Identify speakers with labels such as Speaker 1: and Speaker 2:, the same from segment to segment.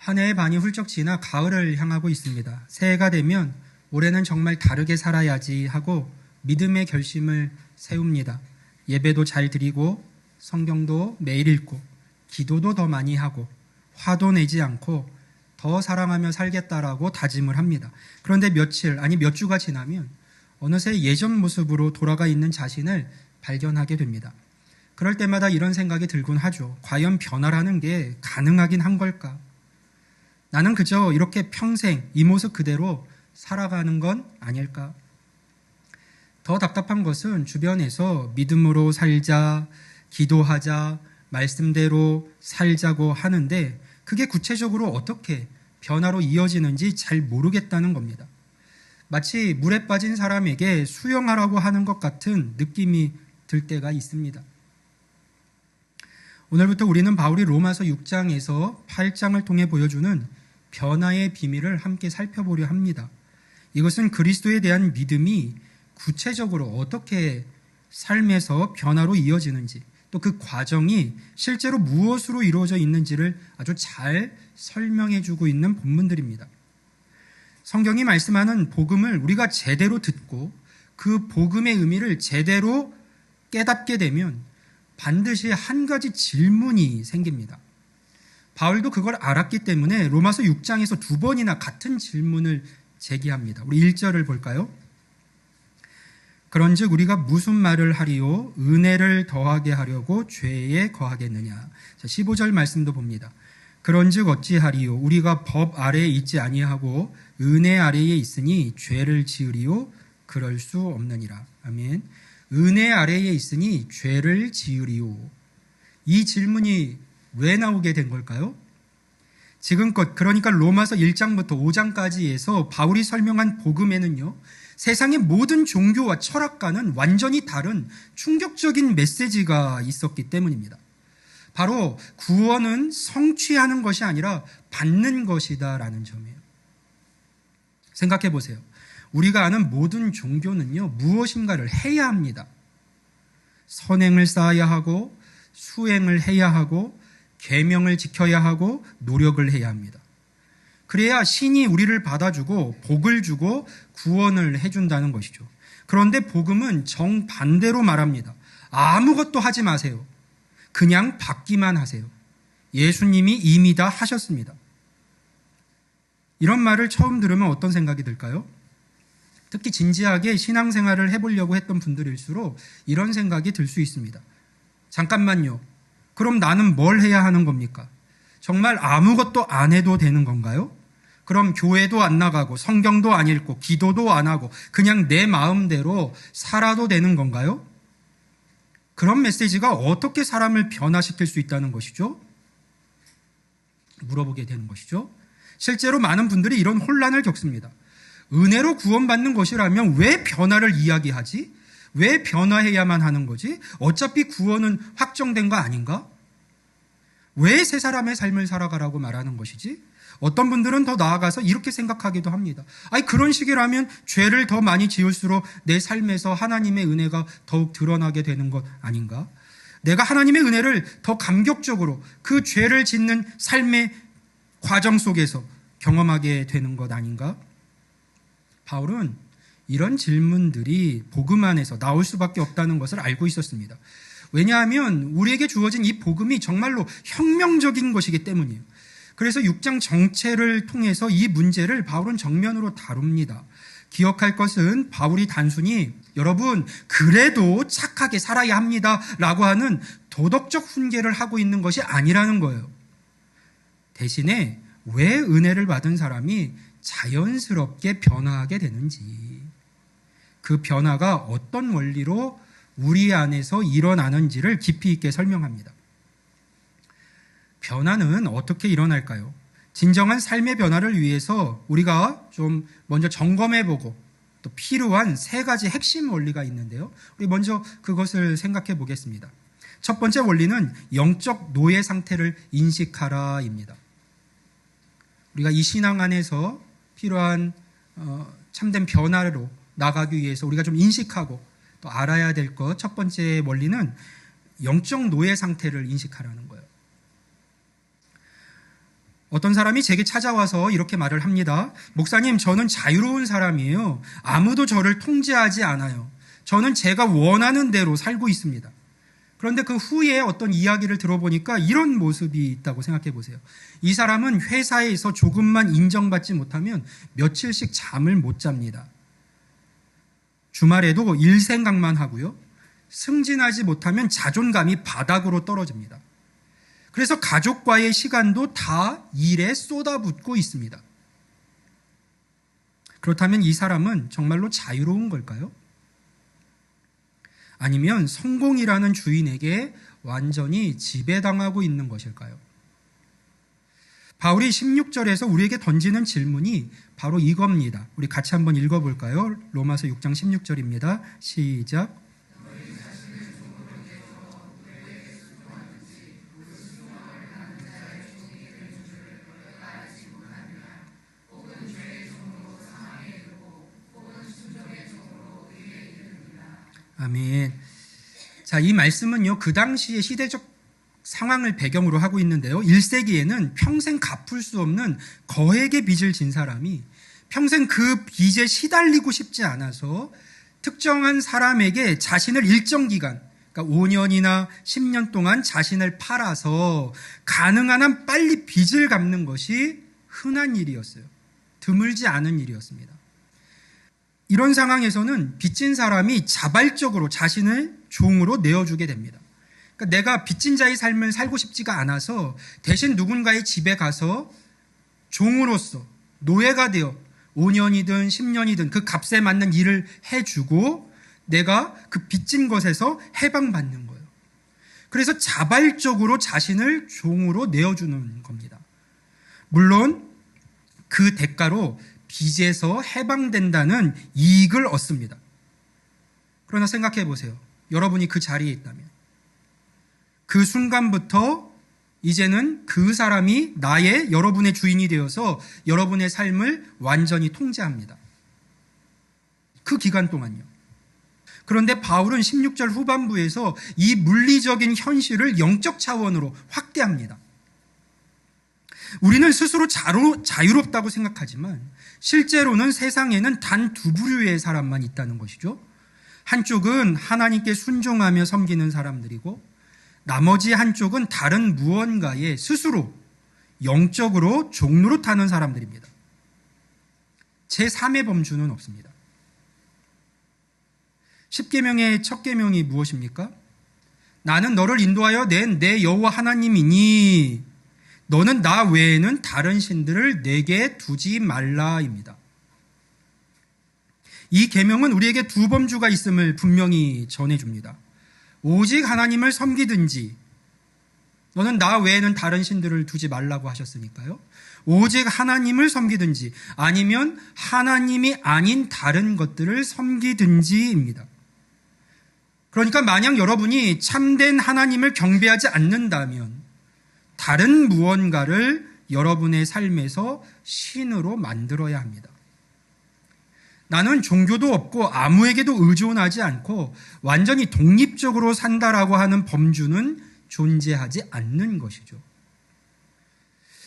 Speaker 1: 한 해의 반이 훌쩍 지나 가을을 향하고 있습니다. 새해가 되면 올해는 정말 다르게 살아야지 하고 믿음의 결심을 세웁니다. 예배도 잘 드리고 성경도 매일 읽고 기도도 더 많이 하고 화도 내지 않고 더 사랑하며 살겠다라고 다짐을 합니다. 그런데 며칠 아니 몇 주가 지나면 어느새 예전 모습으로 돌아가 있는 자신을 발견하게 됩니다. 그럴 때마다 이런 생각이 들곤 하죠. 과연 변화라는 게 가능하긴 한 걸까? 나는 그저 이렇게 평생 이 모습 그대로 살아가는 건 아닐까? 더 답답한 것은 주변에서 믿음으로 살자, 기도하자, 말씀대로 살자고 하는데 그게 구체적으로 어떻게 변화로 이어지는지 잘 모르겠다는 겁니다. 마치 물에 빠진 사람에게 수영하라고 하는 것 같은 느낌이 들 때가 있습니다. 오늘부터 우리는 바울이 로마서 6장에서 8장을 통해 보여주는 변화의 비밀을 함께 살펴보려 합니다. 이것은 그리스도에 대한 믿음이 구체적으로 어떻게 삶에서 변화로 이어지는지 또 그 과정이 실제로 무엇으로 이루어져 있는지를 아주 잘 설명해 주고 있는 본문들입니다. 성경이 말씀하는 복음을 우리가 제대로 듣고 그 복음의 의미를 제대로 깨닫게 되면 반드시 한 가지 질문이 생깁니다. 바울도 그걸 알았기 때문에 로마서 6장에서 2번이나 같은 질문을 제기합니다. 우리 1절을 볼까요? 그런즉 우리가 무슨 말을 하리요? 은혜를 더하게 하려고 죄에 거하겠느냐? 15절 말씀도 봅니다. 그런즉 어찌하리요? 우리가 법 아래에 있지 아니하고 은혜 아래에 있으니 죄를 지으리요? 그럴 수 없느니라. 아멘. 은혜 아래에 있으니 죄를 지으리요. 이 질문이 왜 나오게 된 걸까요? 지금껏 그러니까 로마서 1장부터 5장까지에서 바울이 설명한 복음에는요. 세상의 모든 종교와 철학과는 완전히 다른 충격적인 메시지가 있었기 때문입니다. 바로 구원은 성취하는 것이 아니라 받는 것이다라는 점이에요. 생각해 보세요. 우리가 아는 모든 종교는요. 무엇인가를 해야 합니다. 선행을 쌓아야 하고 수행을 해야 하고 계명을 지켜야 하고 노력을 해야 합니다. 그래야 신이 우리를 받아주고 복을 주고 구원을 해준다는 것이죠. 그런데 복음은 정반대로 말합니다. 아무것도 하지 마세요. 그냥 받기만 하세요. 예수님이 이미 다 하셨습니다. 이런 말을 처음 들으면 어떤 생각이 들까요? 특히 진지하게 신앙생활을 해보려고 했던 분들일수록 이런 생각이 들 수 있습니다. 잠깐만요. 그럼 나는 뭘 해야 하는 겁니까? 정말 아무것도 안 해도 되는 건가요? 그럼 교회도 안 나가고 성경도 안 읽고 기도도 안 하고 그냥 내 마음대로 살아도 되는 건가요? 그런 메시지가 어떻게 사람을 변화시킬 수 있다는 것이죠? 물어보게 되는 것이죠. 실제로 많은 분들이 이런 혼란을 겪습니다. 은혜로 구원받는 것이라면 왜 변화를 이야기하지? 왜 변화해야만 하는 거지? 어차피 구원은 확정된 거 아닌가? 왜 새 사람의 삶을 살아가라고 말하는 것이지? 어떤 분들은 더 나아가서 이렇게 생각하기도 합니다. 아니 그런 식이라면 죄를 더 많이 지을수록 내 삶에서 하나님의 은혜가 더욱 드러나게 되는 것 아닌가? 내가 하나님의 은혜를 더 감격적으로 그 죄를 짓는 삶의 과정 속에서 경험하게 되는 것 아닌가? 바울은 이런 질문들이 복음 안에서 나올 수밖에 없다는 것을 알고 있었습니다. 왜냐하면 우리에게 주어진 이 복음이 정말로 혁명적인 것이기 때문이에요. 그래서 6장 정체를 통해서 이 문제를 바울은 정면으로 다룹니다. 기억할 것은 바울이 단순히 여러분 그래도 착하게 살아야 합니다 라고 하는 도덕적 훈계를 하고 있는 것이 아니라는 거예요. 대신에 왜 은혜를 받은 사람이 자연스럽게 변화하게 되는지, 그 변화가 어떤 원리로 우리 안에서 일어나는지를 깊이 있게 설명합니다. 변화는 어떻게 일어날까요? 진정한 삶의 변화를 위해서 우리가 좀 먼저 점검해보고 또 필요한 3가지 핵심 원리가 있는데요. 우리 먼저 그것을 생각해 보겠습니다. 첫 번째 원리는 영적 노예 상태를 인식하라입니다. 우리가 이 신앙 안에서 필요한 참된 변화로 나가기 위해서 우리가 좀 인식하고 또 알아야 될 것, 첫 번째 원리는 영적 노예 상태를 인식하라는 거예요. 어떤 사람이 제게 찾아와서 이렇게 말을 합니다. 목사님, 저는 자유로운 사람이에요. 아무도 저를 통제하지 않아요. 저는 제가 원하는 대로 살고 있습니다. 그런데 그 후에 어떤 이야기를 들어보니까 이런 모습이 있다고 생각해 보세요. 이 사람은 회사에서 조금만 인정받지 못하면 며칠씩 잠을 못 잡니다. 주말에도 일 생각만 하고요. 승진하지 못하면 자존감이 바닥으로 떨어집니다. 그래서 가족과의 시간도 다 일에 쏟아붓고 있습니다. 그렇다면 이 사람은 정말로 자유로운 걸까요? 아니면 성공이라는 주인에게 완전히 지배당하고 있는 것일까요? 바울이 16절에서 우리에게 던지는 질문이 바로 이겁니다. 우리 같이 한번 읽어볼까요? 로마서 6장 16절입니다. 시작. 아멘. 자, 이 말씀은요, 그 당시의 시대적 상황을 배경으로 하고 있는데요. 1세기에는 평생 갚을 수 없는 거액의 빚을 진 사람이 평생 그 빚에 시달리고 싶지 않아서 특정한 사람에게 자신을 일정 기간, 그러니까 5년이나 10년 동안 자신을 팔아서 가능한 한 빨리 빚을 갚는 것이 흔한 일이었어요. 드물지 않은 일이었습니다. 이런 상황에서는 빚진 사람이 자발적으로 자신을 종으로 내어주게 됩니다. 그러니까 내가 빚진 자의 삶을 살고 싶지가 않아서 대신 누군가의 집에 가서 종으로서 노예가 되어 5년이든 10년이든 그 값에 맞는 일을 해주고 내가 그 빚진 것에서 해방받는 거예요. 그래서 자발적으로 자신을 종으로 내어주는 겁니다. 물론 그 대가로 빚에서 해방된다는 이익을 얻습니다. 그러나 생각해 보세요. 여러분이 그 자리에 있다면 그 순간부터 이제는 그 사람이 여러분의 주인이 되어서 여러분의 삶을 완전히 통제합니다. 그 기간 동안요. 그런데 바울은 16절 후반부에서 이 물리적인 현실을 영적 차원으로 확대합니다. 우리는 스스로 자유롭다고 생각하지만 실제로는 세상에는 단 두 부류의 사람만 있다는 것이죠. 한쪽은 하나님께 순종하며 섬기는 사람들이고 나머지 한쪽은 다른 무언가에 스스로 영적으로 종노릇하는 사람들입니다. 제3의 범주는 없습니다. 10계명의 첫 계명이 무엇입니까? 나는 너를 인도하여 낸 내 여호와 하나님이니 너는 나 외에는 다른 신들을 내게 두지 말라입니다. 이 계명은 우리에게 두 범주가 있음을 분명히 전해줍니다. 오직 하나님을 섬기든지, 너는 나 외에는 다른 신들을 두지 말라고 하셨으니까요. 오직 하나님을 섬기든지 아니면 하나님이 아닌 다른 것들을 섬기든지입니다. 그러니까 만약 여러분이 참된 하나님을 경배하지 않는다면 다른 무언가를 여러분의 삶에서 신으로 만들어야 합니다. 나는 종교도 없고 아무에게도 의존하지 않고 완전히 독립적으로 산다라고 하는 범주는 존재하지 않는 것이죠.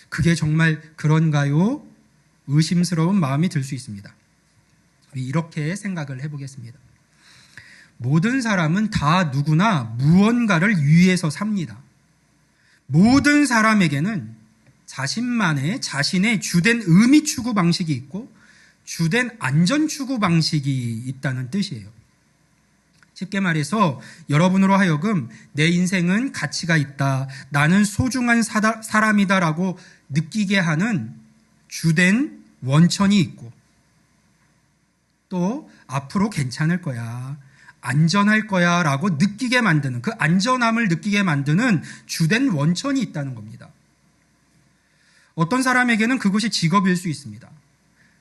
Speaker 1: 그게 정말 그런가요? 의심스러운 마음이 들 수 있습니다. 이렇게 생각을 해보겠습니다. 모든 사람은 다 누구나 무언가를 위해서 삽니다. 모든 사람에게는 자신의 주된 의미 추구 방식이 있고 주된 안전 추구 방식이 있다는 뜻이에요. 쉽게 말해서 여러분으로 하여금 내 인생은 가치가 있다, 나는 소중한 사람이다라고 느끼게 하는 주된 원천이 있고 또 앞으로 괜찮을 거야, 안전할 거야 라고 느끼게 만드는, 그 안전함을 느끼게 만드는 주된 원천이 있다는 겁니다. 어떤 사람에게는 그것이 직업일 수 있습니다.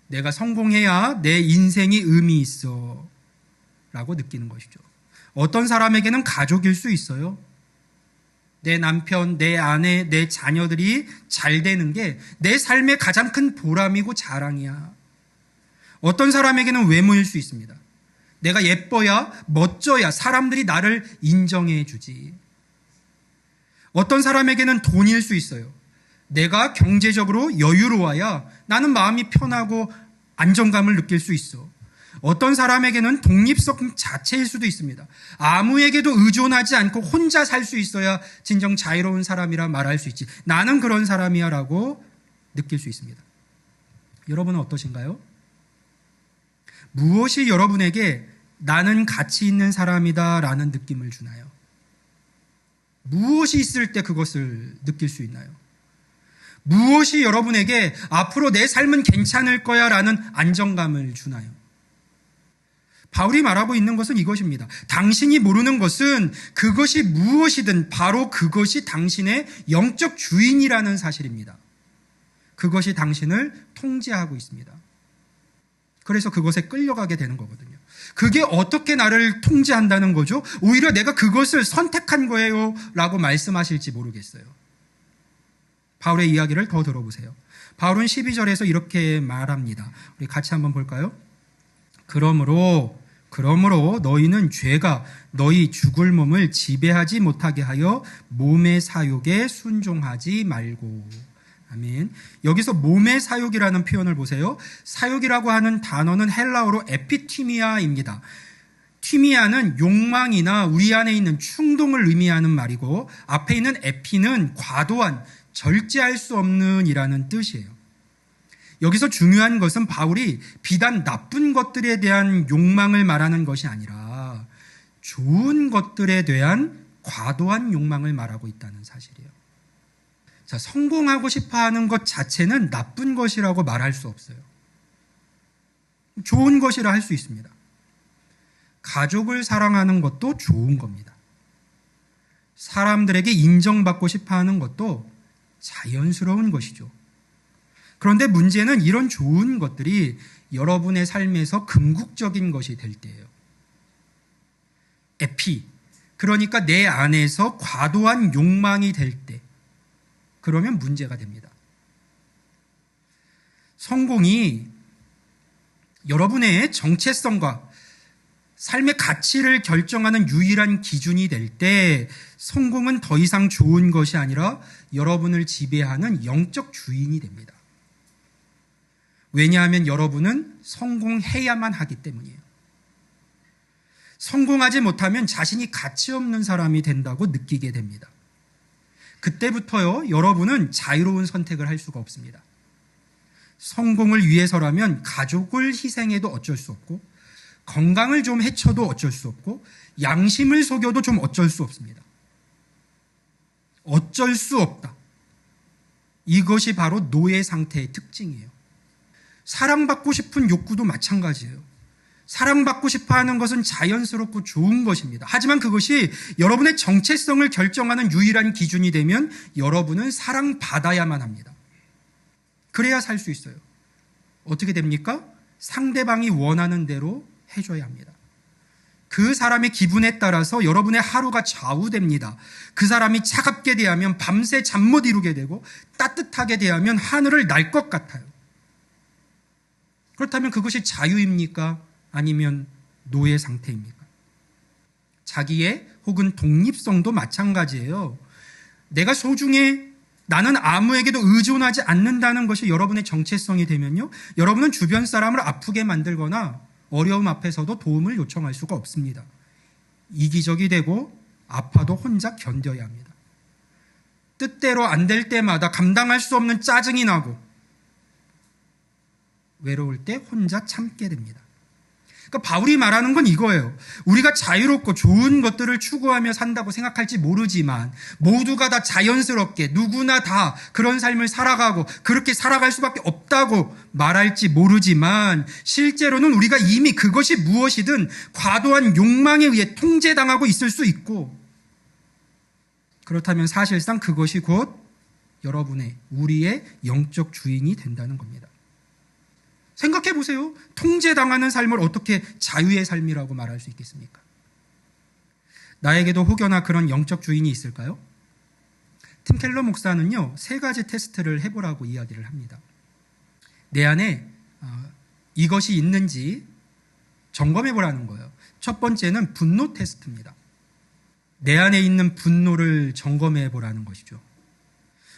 Speaker 1: 내가 성공해야 내 인생이 의미 있어 라고 느끼는 것이죠. 어떤 사람에게는 가족일 수 있어요. 내 남편, 내 아내, 내 자녀들이 잘 되는 게 내 삶의 가장 큰 보람이고 자랑이야. 어떤 사람에게는 외모일 수 있습니다. 내가 예뻐야, 멋져야 사람들이 나를 인정해 주지. 어떤 사람에게는 돈일 수 있어요. 내가 경제적으로 여유로워야 나는 마음이 편하고 안정감을 느낄 수 있어. 어떤 사람에게는 독립성 자체일 수도 있습니다. 아무에게도 의존하지 않고 혼자 살 수 있어야 진정 자유로운 사람이라 말할 수 있지. 나는 그런 사람이야 라고 느낄 수 있습니다. 여러분은 어떠신가요? 무엇이 여러분에게 나는 가치 있는 사람이다 라는 느낌을 주나요? 무엇이 있을 때 그것을 느낄 수 있나요? 무엇이 여러분에게 앞으로 내 삶은 괜찮을 거야 라는 안정감을 주나요? 바울이 말하고 있는 것은 이것입니다. 당신이 모르는 것은 그것이 무엇이든 바로 그것이 당신의 영적 주인이라는 사실입니다. 그것이 당신을 통제하고 있습니다. 그래서 그것에 끌려가게 되는 거거든요. 그게 어떻게 나를 통제한다는 거죠? 오히려 내가 그것을 선택한 거예요 라고 말씀하실지 모르겠어요. 바울의 이야기를 더 들어보세요. 바울은 12절에서 이렇게 말합니다. 우리 같이 한번 볼까요? 그러므로 너희는 죄가 너희 죽을 몸을 지배하지 못하게 하여 몸의 사욕에 순종하지 말고. 아멘. 여기서 몸의 사욕이라는 표현을 보세요. 사욕이라고 하는 단어는 헬라어로 에피티미아입니다. 티미아는 욕망이나 우리 안에 있는 충동을 의미하는 말이고, 앞에 있는 에피는 과도한, 절제할 수 없는 이라는 뜻이에요. 여기서 중요한 것은 바울이 비단 나쁜 것들에 대한 욕망을 말하는 것이 아니라 좋은 것들에 대한 과도한 욕망을 말하고 있다는 사실이에요. 자, 성공하고 싶어 하는 것 자체는 나쁜 것이라고 말할 수 없어요. 좋은 것이라 할 수 있습니다. 가족을 사랑하는 것도 좋은 겁니다. 사람들에게 인정받고 싶어 하는 것도 자연스러운 것이죠. 그런데 문제는 이런 좋은 것들이 여러분의 삶에서 궁극적인 것이 될 때예요. 에피, 그러니까 내 안에서 과도한 욕망이 될 때, 그러면 문제가 됩니다. 성공이 여러분의 정체성과 삶의 가치를 결정하는 유일한 기준이 될 때 성공은 더 이상 좋은 것이 아니라 여러분을 지배하는 영적 주인이 됩니다. 왜냐하면 여러분은 성공해야만 하기 때문이에요. 성공하지 못하면 자신이 가치 없는 사람이 된다고 느끼게 됩니다. 그때부터요, 여러분은 자유로운 선택을 할 수가 없습니다. 성공을 위해서라면 가족을 희생해도 어쩔 수 없고, 건강을 좀 해쳐도 어쩔 수 없고, 양심을 속여도 좀 어쩔 수 없습니다. 어쩔 수 없다. 이것이 바로 노예 상태의 특징이에요. 사랑받고 싶은 욕구도 마찬가지예요. 사랑받고 싶어 하는 것은 자연스럽고 좋은 것입니다. 하지만 그것이 여러분의 정체성을 결정하는 유일한 기준이 되면 여러분은 사랑받아야만 합니다. 그래야 살 수 있어요. 어떻게 됩니까? 상대방이 원하는 대로 해줘야 합니다. 그 사람의 기분에 따라서 여러분의 하루가 좌우됩니다. 그 사람이 차갑게 대하면 밤새 잠 못 이루게 되고, 따뜻하게 대하면 하늘을 날 것 같아요. 그렇다면 그것이 자유입니까? 아니면 노예 상태입니까? 자기의 혹은 독립성도 마찬가지예요. 내가 소중해, 나는 아무에게도 의존하지 않는다는 것이 여러분의 정체성이 되면요, 여러분은 주변 사람을 아프게 만들거나 어려움 앞에서도 도움을 요청할 수가 없습니다. 이기적이 되고 아파도 혼자 견뎌야 합니다. 뜻대로 안 될 때마다 감당할 수 없는 짜증이 나고 외로울 때 혼자 참게 됩니다. 그러니까 바울이 말하는 건 이거예요. 우리가 자유롭고 좋은 것들을 추구하며 산다고 생각할지 모르지만, 모두가 다 자연스럽게 누구나 다 그런 삶을 살아가고 그렇게 살아갈 수밖에 없다고 말할지 모르지만, 실제로는 우리가 이미 그것이 무엇이든 과도한 욕망에 의해 통제당하고 있을 수 있고, 그렇다면 사실상 그것이 곧 여러분의, 우리의 영적 주인이 된다는 겁니다. 생각해 보세요. 통제당하는 삶을 어떻게 자유의 삶이라고 말할 수 있겠습니까? 나에게도 혹여나 그런 영적 주인이 있을까요? 팀 켈러 목사는요, 3가지 테스트를 해보라고 이야기를 합니다. 내 안에 이것이 있는지 점검해 보라는 거예요. 첫 번째는 분노 테스트입니다. 내 안에 있는 분노를 점검해 보라는 것이죠.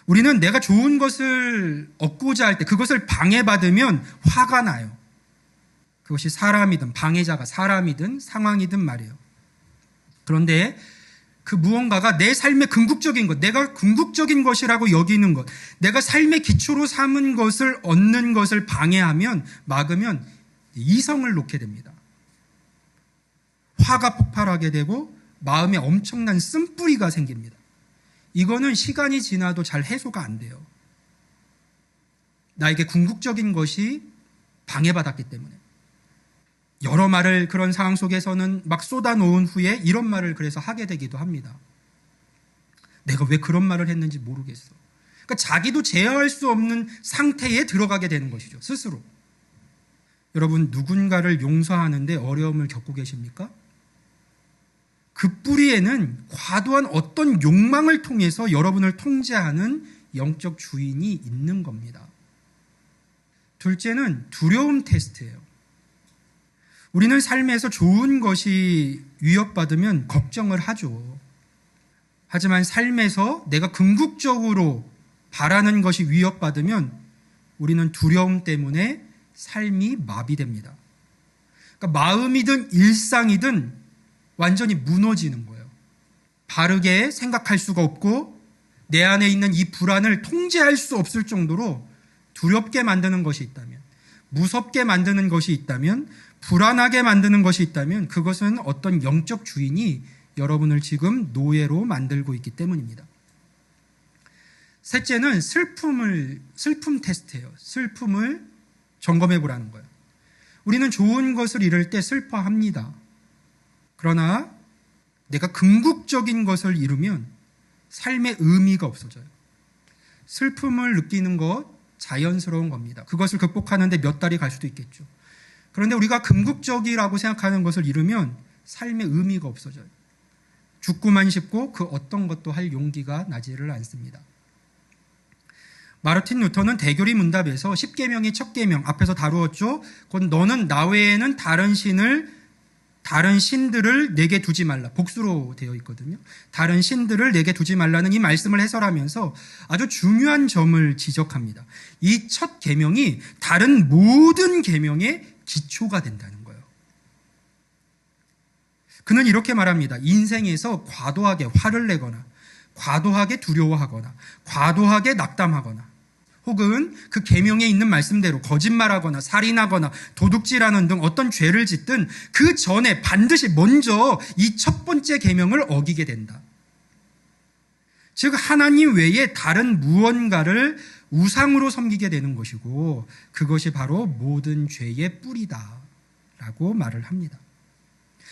Speaker 1: 우리는 내가 좋은 것을 얻고자 할 때 그것을 방해받으면 화가 나요. 그것이 사람이든 방해자가 사람이든 상황이든 말이에요. 그런데 그 무언가가 내 삶의 궁극적인 것, 내가 궁극적인 것이라고 여기는 것, 내가 삶의 기초로 삼은 것을 얻는 것을 방해하면, 막으면 이성을 놓게 됩니다. 화가 폭발하게 되고 마음에 엄청난 쓴뿌리가 생깁니다. 이거는 시간이 지나도 잘 해소가 안 돼요. 나에게 궁극적인 것이 방해받았기 때문에. 여러 말을 그런 상황 속에서는 막 쏟아놓은 후에 이런 말을 그래서 하게 되기도 합니다. 내가 왜 그런 말을 했는지 모르겠어. 그러니까 자기도 제어할 수 없는 상태에 들어가게 되는 것이죠, 스스로. 여러분, 누군가를 용서하는데 어려움을 겪고 계십니까? 그 뿌리에는 과도한 어떤 욕망을 통해서 여러분을 통제하는 영적 주인이 있는 겁니다. 둘째는 두려움 테스트예요. 우리는 삶에서 좋은 것이 위협받으면 걱정을 하죠. 하지만 삶에서 내가 궁극적으로 바라는 것이 위협받으면 우리는 두려움 때문에 삶이 마비됩니다. 그러니까 마음이든 일상이든 완전히 무너지는 거예요. 바르게 생각할 수가 없고 내 안에 있는 이 불안을 통제할 수 없을 정도로 두렵게 만드는 것이 있다면, 무섭게 만드는 것이 있다면, 불안하게 만드는 것이 있다면 그것은 어떤 영적 주인이 여러분을 지금 노예로 만들고 있기 때문입니다. 셋째는 슬픔 테스트예요. 슬픔을 점검해 보라는 거예요. 우리는 좋은 것을 이룰 때 슬퍼합니다. 그러나 내가 궁극적인 것을 이루면 삶의 의미가 없어져요. 슬픔을 느끼는 것 자연스러운 겁니다. 그것을 극복하는데 몇 달이 갈 수도 있겠죠. 그런데 우리가 궁극적이라고 생각하는 것을 이루면 삶의 의미가 없어져요. 죽고만 싶고 그 어떤 것도 할 용기가 나지를 않습니다. 마르틴 루터는 대교리 문답에서 10계명의 첫 계명 앞에서 다루었죠. 곧 너는 나 외에는 다른 신들을 내게 두지 말라. 복수로 되어 있거든요. 다른 신들을 내게 두지 말라는 이 말씀을 해설하면서 아주 중요한 점을 지적합니다. 이 첫 계명이 다른 모든 계명의 기초가 된다는 거예요. 그는 이렇게 말합니다. 인생에서 과도하게 화를 내거나 과도하게 두려워하거나 과도하게 낙담하거나 혹은 그 계명에 있는 말씀대로 거짓말하거나 살인하거나 도둑질하는 등 어떤 죄를 짓든 그 전에 반드시 먼저 이 첫 번째 계명을 어기게 된다. 즉 하나님 외에 다른 무언가를 우상으로 섬기게 되는 것이고 그것이 바로 모든 죄의 뿌리다라고 말을 합니다.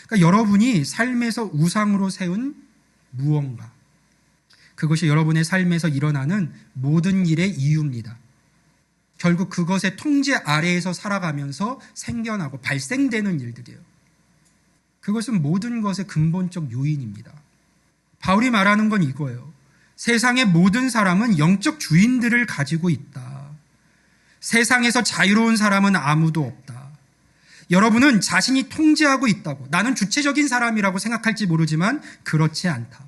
Speaker 1: 그러니까 여러분이 삶에서 우상으로 세운 무언가, 그것이 여러분의 삶에서 일어나는 모든 일의 이유입니다. 결국 그것의 통제 아래에서 살아가면서 생겨나고 발생되는 일들이에요. 그것은 모든 것의 근본적 요인입니다. 바울이 말하는 건 이거예요. 세상의 모든 사람은 영적 주인들을 가지고 있다. 세상에서 자유로운 사람은 아무도 없다. 여러분은 자신이 통제하고 있다고, 나는 주체적인 사람이라고 생각할지 모르지만 그렇지 않다.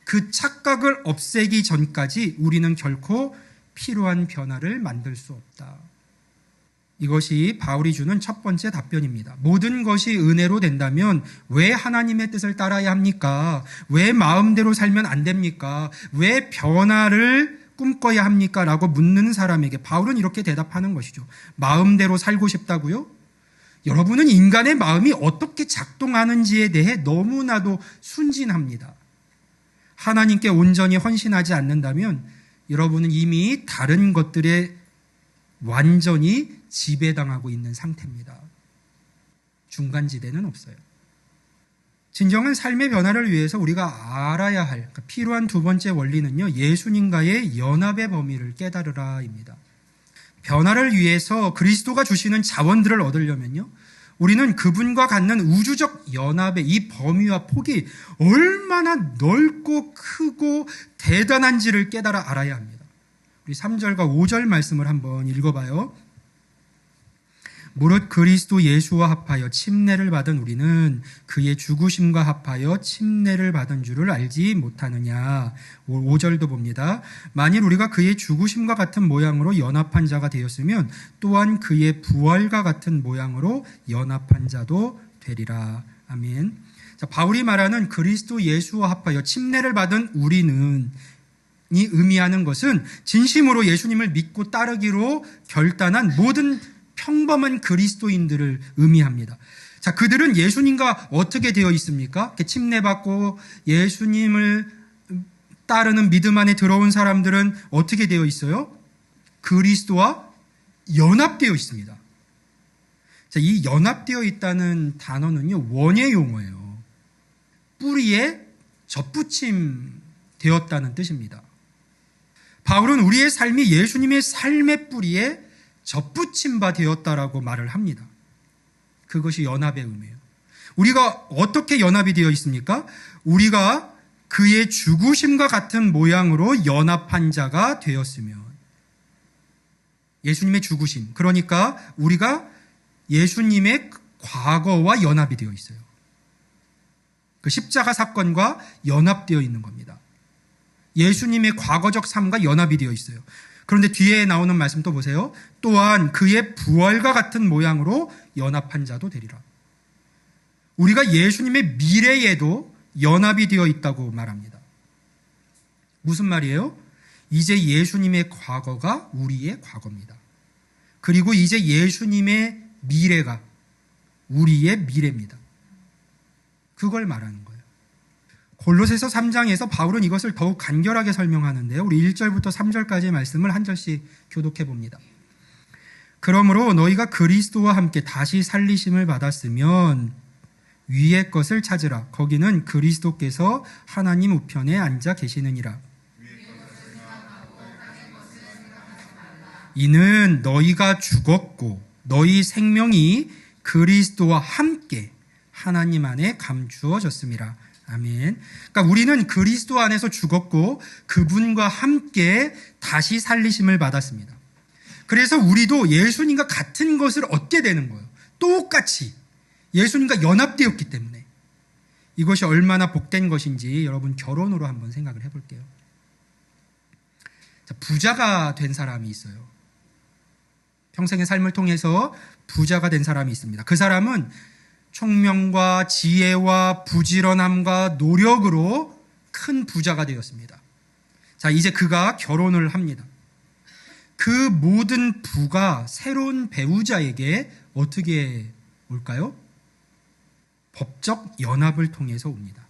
Speaker 1: 그 착각을 없애기 전까지 우리는 결코 필요한 변화를 만들 수 없다. 이것이 바울이 주는 첫 번째 답변입니다. 모든 것이 은혜로 된다면 왜 하나님의 뜻을 따라야 합니까? 왜 마음대로 살면 안 됩니까? 왜 변화를 꿈꿔야 합니까? 라고 묻는 사람에게 바울은 이렇게 대답하는 것이죠. 마음대로 살고 싶다고요? 여러분은 인간의 마음이 어떻게 작동하는지에 대해 너무나도 순진합니다. 하나님께 온전히 헌신하지 않는다면 여러분은 이미 다른 것들에 완전히 지배당하고 있는 상태입니다. 중간지대는 없어요. 진정한 삶의 변화를 위해서 우리가 알아야 할, 그러니까 필요한 두 번째 원리는요, 예수님과의 연합의 범위를 깨달으라입니다. 변화를 위해서 그리스도가 주시는 자원들을 얻으려면요, 우리는 그분과 갖는 우주적 연합의 이 범위와 폭이 얼마나 넓고 크고 대단한지를 깨달아 알아야 합니다. 우리 3절과 5절 말씀을 한번 읽어봐요. 무릇 그리스도 예수와 합하여 침례를 받은 우리는 그의 죽으심과 합하여 침례를 받은 줄을 알지 못하느냐. 5절도 봅니다. 만일 우리가 그의 죽으심과 같은 모양으로 연합한 자가 되었으면 또한 그의 부활과 같은 모양으로 연합한 자도 되리라. 아멘. 자, 바울이 말하는 그리스도 예수와 합하여 침례를 받은 우리는 이 의미하는 것은 진심으로 예수님을 믿고 따르기로 결단한 모든 평범한 그리스도인들을 의미합니다. 자, 그들은 예수님과 어떻게 되어 있습니까? 침례받고 예수님을 따르는 믿음 안에 들어온 사람들은 어떻게 되어 있어요? 그리스도와 연합되어 있습니다. 자, 이 연합되어 있다는 단어는요, 원예 용어예요. 뿌리에 접붙임 되었다는 뜻입니다. 바울은 우리의 삶이 예수님의 삶의 뿌리에 접붙임 바 되었다라고 말을 합니다. 그것이 연합의 의미예요. 우리가 어떻게 연합이 되어 있습니까? 우리가 그의 죽으심과 같은 모양으로 연합한 자가 되었으면, 예수님의 죽으심, 그러니까 우리가 예수님의 과거와 연합이 되어 있어요. 그 십자가 사건과 연합되어 있는 겁니다. 예수님의 과거적 삶과 연합이 되어 있어요. 그런데 뒤에 나오는 말씀 또 보세요. 또한 그의 부활과 같은 모양으로 연합한 자도 되리라. 우리가 예수님의 미래에도 연합이 되어 있다고 말합니다. 무슨 말이에요? 이제 예수님의 과거가 우리의 과거입니다. 그리고 이제 예수님의 미래가 우리의 미래입니다. 그걸 말하는 거예요. 골로새서 3장에서 바울은 이것을 더욱 간결하게 설명하는데요. 우리 1절부터 3절까지의 말씀을 한 절씩 교독해 봅니다. 그러므로 너희가 그리스도와 함께 다시 살리심을 받았으면 위의 것을 찾으라. 거기는 그리스도께서 하나님 우편에 앉아 계시느니라. 이는 너희가 죽었고 너희 생명이 그리스도와 함께 하나님 안에 감추어졌습니다. 아멘. 그러니까 우리는 그리스도 안에서 죽었고 그분과 함께 다시 살리심을 받았습니다. 그래서 우리도 예수님과 같은 것을 얻게 되는 거예요. 똑같이 예수님과 연합되었기 때문에. 이것이 얼마나 복된 것인지 여러분 결혼으로 한번 생각을 해볼게요. 자, 부자가 된 사람이 있어요. 평생의 삶을 통해서 부자가 된 사람이 있습니다. 그 사람은 총명과 지혜와 부지런함과 노력으로 큰 부자가 되었습니다. 자, 이제 그가 결혼을 합니다. 그 모든 부가 새로운 배우자에게 어떻게 올까요? 법적 연합을 통해서 옵니다.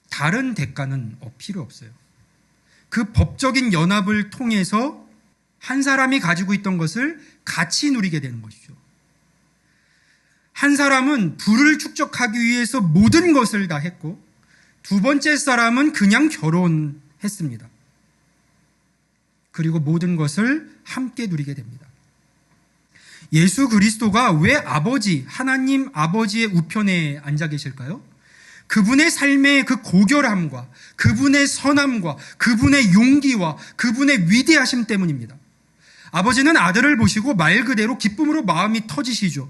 Speaker 1: 다른 대가는 필요 없어요. 그 법적인 연합을 통해서 한 사람이 가지고 있던 것을 같이 누리게 되는 것이죠. 한 사람은 부를 축적하기 위해서 모든 것을 다 했고, 두 번째 사람은 그냥 결혼했습니다. 그리고 모든 것을 함께 누리게 됩니다. 예수 그리스도가 왜 하나님 아버지의 우편에 앉아 계실까요? 그분의 삶의 그 고결함과 그분의 선함과 그분의 용기와 그분의 위대하심 때문입니다. 아버지는 아들을 보시고 말 그대로 기쁨으로 마음이 터지시죠.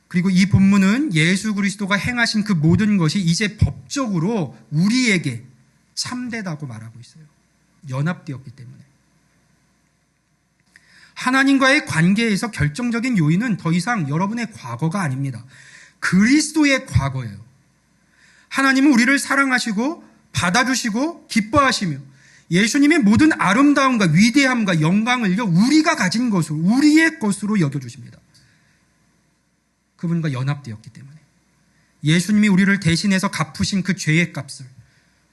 Speaker 1: 그리고 이 본문은 예수 그리스도가 행하신 그 모든 것이 이제 법적으로 우리에게 참되다고 말하고 있어요. 연합되었기 때문에. 하나님과의 관계에서 결정적인 요인은 더 이상 여러분의 과거가 아닙니다. 그리스도의 과거예요. 하나님은 우리를 사랑하시고 받아주시고 기뻐하시며 예수님의 모든 아름다움과 위대함과 영광을요, 우리가 가진 것으로, 우리의 것으로 여겨주십니다. 그분과 연합되었기 때문에. 예수님이 우리를 대신해서 갚으신 그 죄의 값을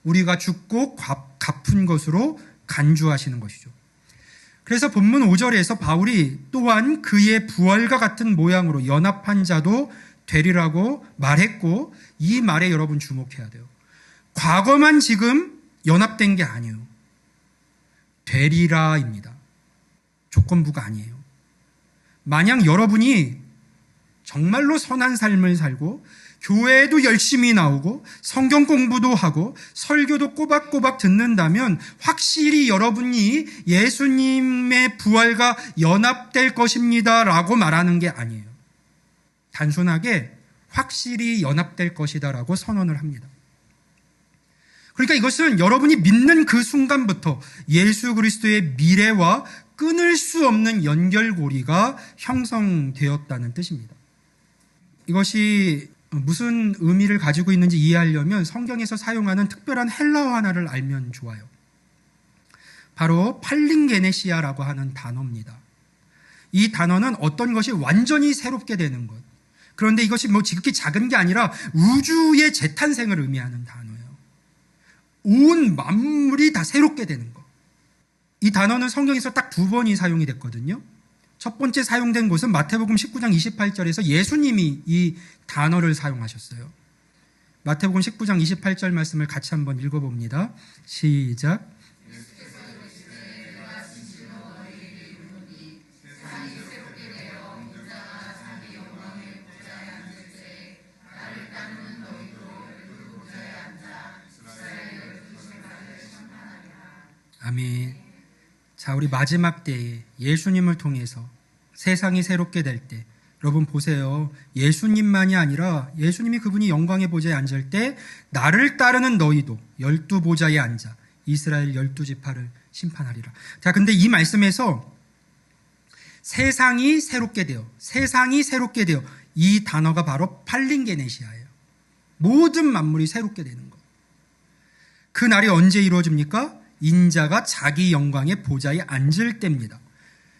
Speaker 1: 우리가 죽고 갚은 것으로 간주하시는 것이죠. 그래서 본문 5절에서 바울이 또한 그의 부활과 같은 모양으로 연합한 자도 되리라고 말했고, 이 말에 여러분 주목해야 돼요. 과거만 지금 연합된 게 아니에요. 되리라입니다. 조건부가 아니에요. 만약 여러분이 정말로 선한 삶을 살고 교회도 열심히 나오고 성경 공부도 하고 설교도 꼬박꼬박 듣는다면 확실히 여러분이 예수님의 부활과 연합될 것입니다 라고 말하는 게 아니에요. 단순하게 확실히 연합될 것이다 라고 선언을 합니다. 그러니까 이것은 여러분이 믿는 그 순간부터 예수 그리스도의 미래와 끊을 수 없는 연결고리가 형성되었다는 뜻입니다. 이것이 무슨 의미를 가지고 있는지 이해하려면 성경에서 사용하는 특별한 헬라어 하나를 알면 좋아요. 바로 팔링게네시아라고 하는 단어입니다. 이 단어는 어떤 것이 완전히 새롭게 되는 것. 그런데 이것이 지극히 작은 게 아니라 우주의 재탄생을 의미하는 단어예요. 온 만물이 다 새롭게 되는 것. 이 단어는 성경에서 딱 2번이 사용이 됐거든요. 첫 번째 사용된 곳은 마태복음 19장 28절에서 예수님이 이 단어를 사용하셨어요. 마태복음 19장 28절 말씀을 같이 한번 읽어봅니다. 시작. 아멘. 자, 우리 마지막 때에 예수님을 통해서 세상이 새롭게 될 때, 여러분 보세요. 예수님만이 아니라 예수님이 그분이 영광의 보좌에 앉을 때 나를 따르는 너희도 12보좌에 앉아 이스라엘 12지파를 심판하리라. 자, 근데 이 말씀에서 세상이 새롭게 되어 이 단어가 바로 팔링게네시아예요. 모든 만물이 새롭게 되는 것. 그 날이 언제 이루어집니까? 인자가 자기 영광의 보좌에 앉을 때입니다.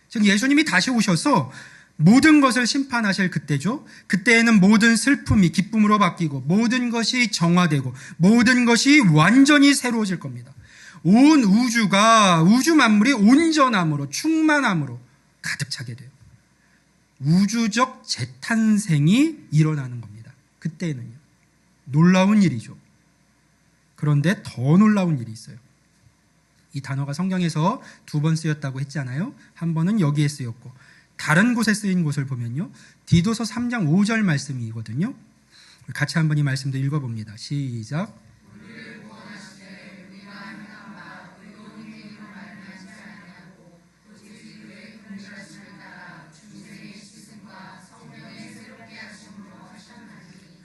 Speaker 1: 즉 예수님이 다시 오셔서 모든 것을 심판하실 그때죠. 그때에는 모든 슬픔이 기쁨으로 바뀌고 모든 것이 정화되고 모든 것이 완전히 새로워질 겁니다. 온 우주 만물이 온전함으로 충만함으로 가득 차게 돼요. 우주적 재탄생이 일어나는 겁니다. 그때는요. 놀라운 일이죠. 그런데 더 놀라운 일이 있어요. 이 단어가 성경에서 2번 쓰였다고 했잖아요. 한 번은 여기에 쓰였고 다른 곳에 쓰인 곳을 보면요. 디도서 3장 5절 말씀이거든요. 같이 한번 이 말씀도 읽어봅니다. 시작.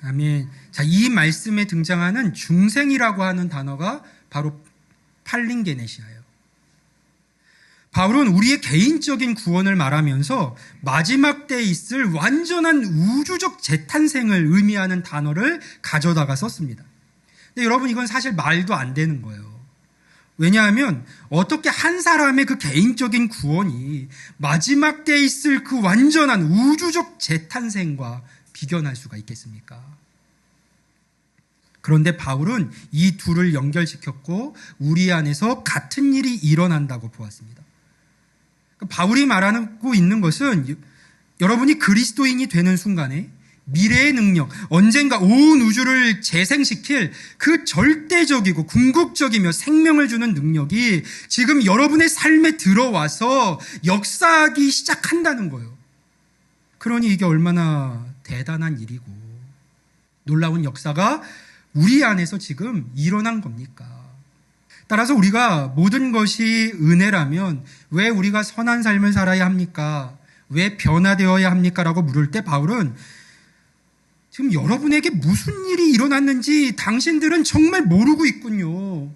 Speaker 1: 아멘. 자, 이 말씀에 등장하는 중생이라고 하는 단어가 바로 팔링게네시아예요. 바울은 우리의 개인적인 구원을 말하면서 마지막 때에 있을 완전한 우주적 재탄생을 의미하는 단어를 가져다가 썼습니다. 근데 여러분 이건 사실 말도 안 되는 거예요. 왜냐하면 어떻게 한 사람의 그 개인적인 구원이 마지막 때에 있을 그 완전한 우주적 재탄생과 비견할 수가 있겠습니까? 그런데 바울은 이 둘을 연결시켰고 우리 안에서 같은 일이 일어난다고 보았습니다. 바울이 말하고 있는 것은 여러분이 그리스도인이 되는 순간에 미래의 능력, 언젠가 온 우주를 재생시킬 그 절대적이고 궁극적이며 생명을 주는 능력이 지금 여러분의 삶에 들어와서 역사하기 시작한다는 거예요. 그러니 이게 얼마나 대단한 일이고 놀라운 역사가 우리 안에서 지금 일어난 겁니까? 따라서 우리가 모든 것이 은혜라면 왜 우리가 선한 삶을 살아야 합니까? 왜 변화되어야 합니까? 라고 물을 때 바울은 지금 여러분에게 무슨 일이 일어났는지 당신들은 정말 모르고 있군요.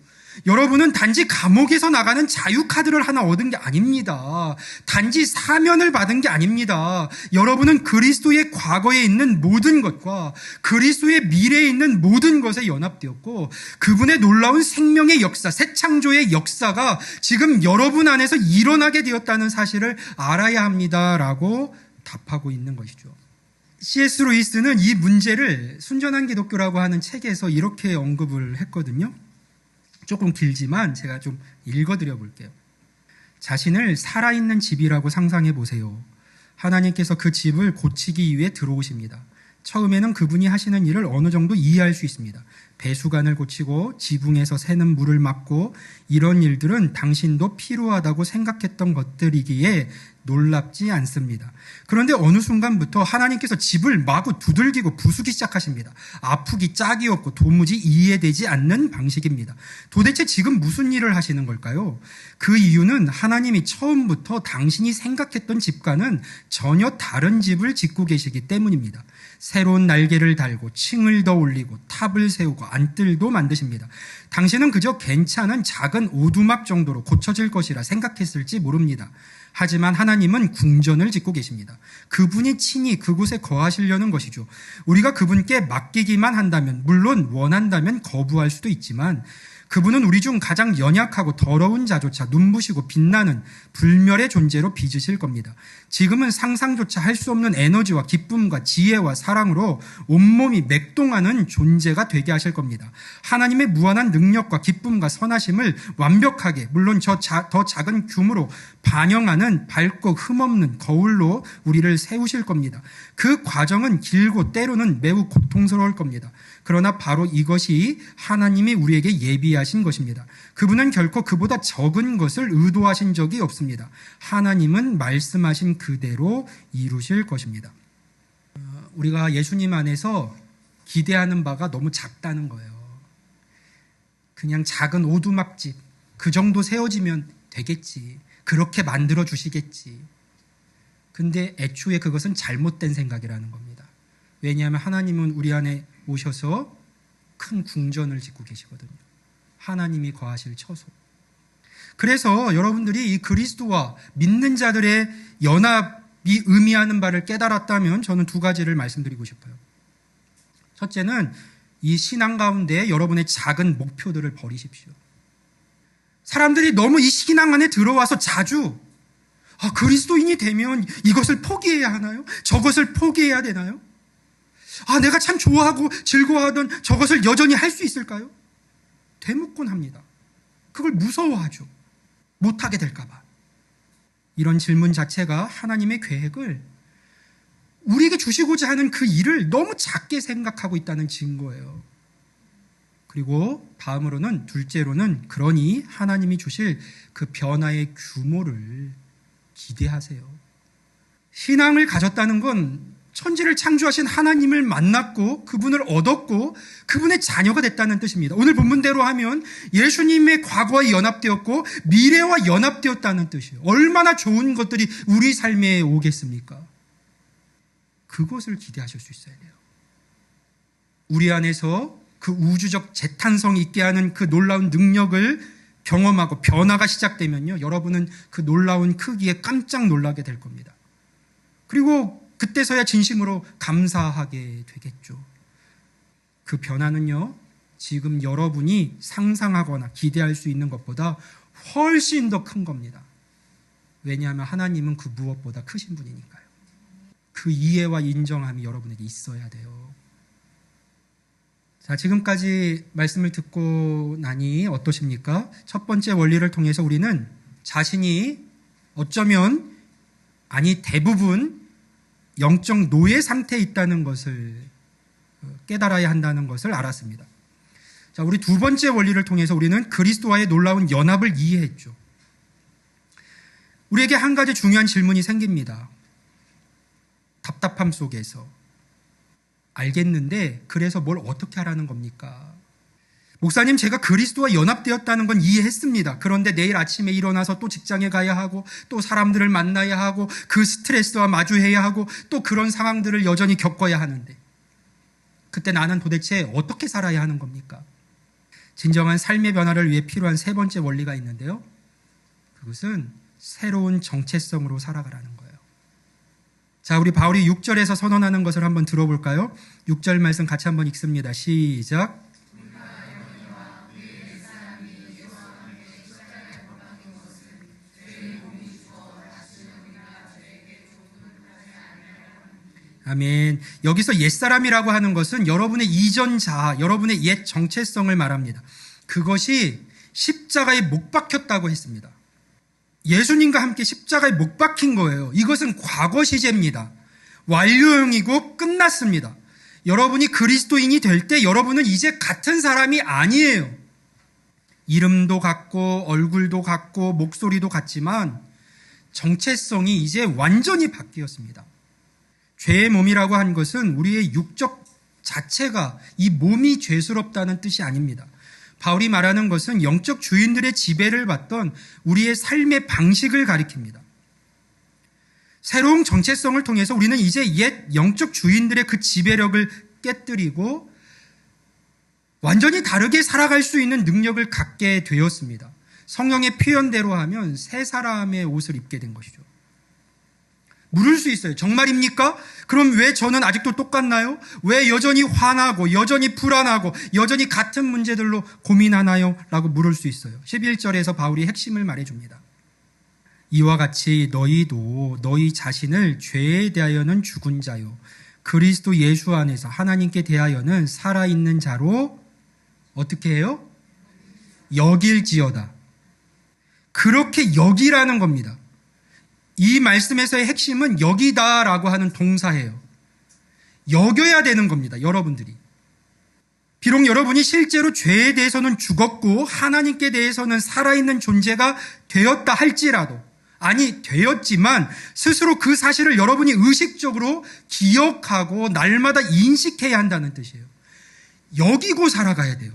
Speaker 1: 여러분은 단지 감옥에서 나가는 자유카드를 하나 얻은 게 아닙니다. 단지 사면을 받은 게 아닙니다. 여러분은 그리스도의 과거에 있는 모든 것과 그리스도의 미래에 있는 모든 것에 연합되었고 그분의 놀라운 생명의 역사, 새 창조의 역사가 지금 여러분 안에서 일어나게 되었다는 사실을 알아야 합니다라고 답하고 있는 것이죠. C.S. 루이스는 이 문제를 순전한 기독교라고 하는 책에서 이렇게 언급을 했거든요. 조금 길지만 제가 좀 읽어드려 볼게요. 자신을 살아있는 집이라고 상상해 보세요. 하나님께서 그 집을 고치기 위해 들어오십니다. 처음에는 그분이 하시는 일을 어느 정도 이해할 수 있습니다. 배수관을 고치고 지붕에서 새는 물을 막고 이런 일들은 당신도 필요하다고 생각했던 것들이기에 놀랍지 않습니다. 그런데 어느 순간부터 하나님께서 집을 마구 두들기고 부수기 시작하십니다. 아프기 짝이 없고 도무지 이해되지 않는 방식입니다. 도대체 지금 무슨 일을 하시는 걸까요? 그 이유는 하나님이 처음부터 당신이 생각했던 집과는 전혀 다른 집을 짓고 계시기 때문입니다. 새로운 날개를 달고 층을 더 올리고 탑을 세우고 안뜰도 만드십니다. 당신은 그저 괜찮은 작은 오두막 정도로 고쳐질 것이라 생각했을지 모릅니다. 하지만 하나님은 궁전을 짓고 계십니다. 그분이 친히 그곳에 거하시려는 것이죠. 우리가 그분께 맡기기만 한다면, 물론 원한다면 거부할 수도 있지만 그분은 우리 중 가장 연약하고 더러운 자조차 눈부시고 빛나는 불멸의 존재로 빚으실 겁니다. 지금은 상상조차 할 수 없는 에너지와 기쁨과 지혜와 사랑으로 온몸이 맥동하는 존재가 되게 하실 겁니다. 하나님의 무한한 능력과 기쁨과 선하심을 완벽하게, 물론 더 작은 규모로 반영하는 밝고 흠없는 거울로 우리를 세우실 겁니다. 그 과정은 길고 때로는 매우 고통스러울 겁니다. 그러나 바로 이것이 하나님이 우리에게 예비하신 것입니다. 그분은 결코 그보다 적은 것을 의도하신 적이 없습니다. 하나님은 말씀하신 그대로 이루실 것입니다. 우리가 예수님 안에서 기대하는 바가 너무 작다는 거예요. 그냥 작은 오두막집, 그 정도 세워지면 되겠지. 그렇게 만들어 주시겠지. 근데 애초에 그것은 잘못된 생각이라는 겁니다. 왜냐하면 하나님은 우리 안에 오셔서 큰 궁전을 짓고 계시거든요. 하나님이 거하실 처소. 그래서 여러분들이 이 그리스도와 믿는 자들의 연합이 의미하는 바를 깨달았다면 저는 두 가지를 말씀드리고 싶어요. 첫째는 이 신앙 가운데 여러분의 작은 목표들을 버리십시오. 사람들이 너무 이 신앙 안에 들어와서 자주 그리스도인이 되면 이것을 포기해야 하나요? 저것을 포기해야 되나요? 내가 참 좋아하고 즐거워하던 저것을 여전히 할 수 있을까요? 되묻곤 합니다. 그걸 무서워하죠. 못하게 될까 봐. 이런 질문 자체가 하나님의 계획을, 우리에게 주시고자 하는 그 일을 너무 작게 생각하고 있다는 증거예요. 그리고 다음으로는, 둘째로는, 그러니 하나님이 주실 그 변화의 규모를 기대하세요. 신앙을 가졌다는 건 천지를 창조하신 하나님을 만났고 그분을 얻었고 그분의 자녀가 됐다는 뜻입니다. 오늘 본문대로 하면 예수님의 과거와 연합되었고 미래와 연합되었다는 뜻이에요. 얼마나 좋은 것들이 우리 삶에 오겠습니까? 그것을 기대하실 수 있어야 돼요. 우리 안에서 그 우주적 재탄성이 있게 하는 그 놀라운 능력을 경험하고 변화가 시작되면요, 여러분은 그 놀라운 크기에 깜짝 놀라게 될 겁니다. 그리고 그때서야 진심으로 감사하게 되겠죠. 그 변화는요, 지금 여러분이 상상하거나 기대할 수 있는 것보다 훨씬 더 큰 겁니다. 왜냐하면 하나님은 그 무엇보다 크신 분이니까요. 그 이해와 인정함이 여러분에게 있어야 돼요. 자, 지금까지 말씀을 듣고 나니 어떠십니까? 첫 번째 원리를 통해서 우리는 자신이 어쩌면, 아니 대부분 영적 노예 상태에 있다는 것을 깨달아야 한다는 것을 알았습니다. 자, 우리 두 번째 원리를 통해서 우리는 그리스도와의 놀라운 연합을 이해했죠. 우리에게 한 가지 중요한 질문이 생깁니다. 답답함 속에서. 알겠는데 그래서 뭘 어떻게 하라는 겁니까? 목사님, 제가 그리스도와 연합되었다는 건 이해했습니다. 그런데 내일 아침에 일어나서 또 직장에 가야 하고 또 사람들을 만나야 하고 그 스트레스와 마주해야 하고 또 그런 상황들을 여전히 겪어야 하는데 그때 나는 도대체 어떻게 살아야 하는 겁니까? 진정한 삶의 변화를 위해 필요한 세 번째 원리가 있는데요. 그것은 새로운 정체성으로 살아가라는 거예요. 자, 우리 바울이 6절에서 선언하는 것을 한번 들어볼까요? 6절 말씀 같이 한번 읽습니다. 시작. 아멘. 여기서 옛사람이라고 하는 것은 여러분의 이전 자아, 여러분의 옛 정체성을 말합니다. 그것이 십자가에 못 박혔다고 했습니다. 예수님과 함께 십자가에 못 박힌 거예요. 이것은 과거 시제입니다. 완료형이고 끝났습니다. 여러분이 그리스도인이 될 때 여러분은 이제 같은 사람이 아니에요. 이름도 같고 얼굴도 같고 목소리도 같지만 정체성이 이제 완전히 바뀌었습니다. 죄의 몸이라고 한 것은 우리의 육적 자체가, 이 몸이 죄스럽다는 뜻이 아닙니다. 바울이 말하는 것은 영적 주인들의 지배를 받던 우리의 삶의 방식을 가리킵니다. 새로운 정체성을 통해서 우리는 이제 옛 영적 주인들의 그 지배력을 깨뜨리고 완전히 다르게 살아갈 수 있는 능력을 갖게 되었습니다. 성경의 표현대로 하면 새 사람의 옷을 입게 된 것이죠. 물을 수 있어요. 정말입니까? 그럼 왜 저는 아직도 똑같나요? 왜 여전히 화나고 여전히 불안하고 여전히 같은 문제들로 고민하나요? 라고 물을 수 있어요. 11절에서 바울이 핵심을 말해줍니다. 이와 같이 너희도 너희 자신을 죄에 대하여는 죽은 자요 그리스도 예수 안에서 하나님께 대하여는 살아있는 자로 어떻게 해요? 여길지어다. 그렇게 여기라는 겁니다. 이 말씀에서의 핵심은 여기다라고 하는 동사예요. 여겨야 되는 겁니다. 여러분들이. 비록 여러분이 실제로 죄에 대해서는 죽었고 하나님께 대해서는 살아있는 존재가 되었다 할지라도, 아니 되었지만 스스로 그 사실을 여러분이 의식적으로 기억하고 날마다 인식해야 한다는 뜻이에요. 여기고 살아가야 돼요.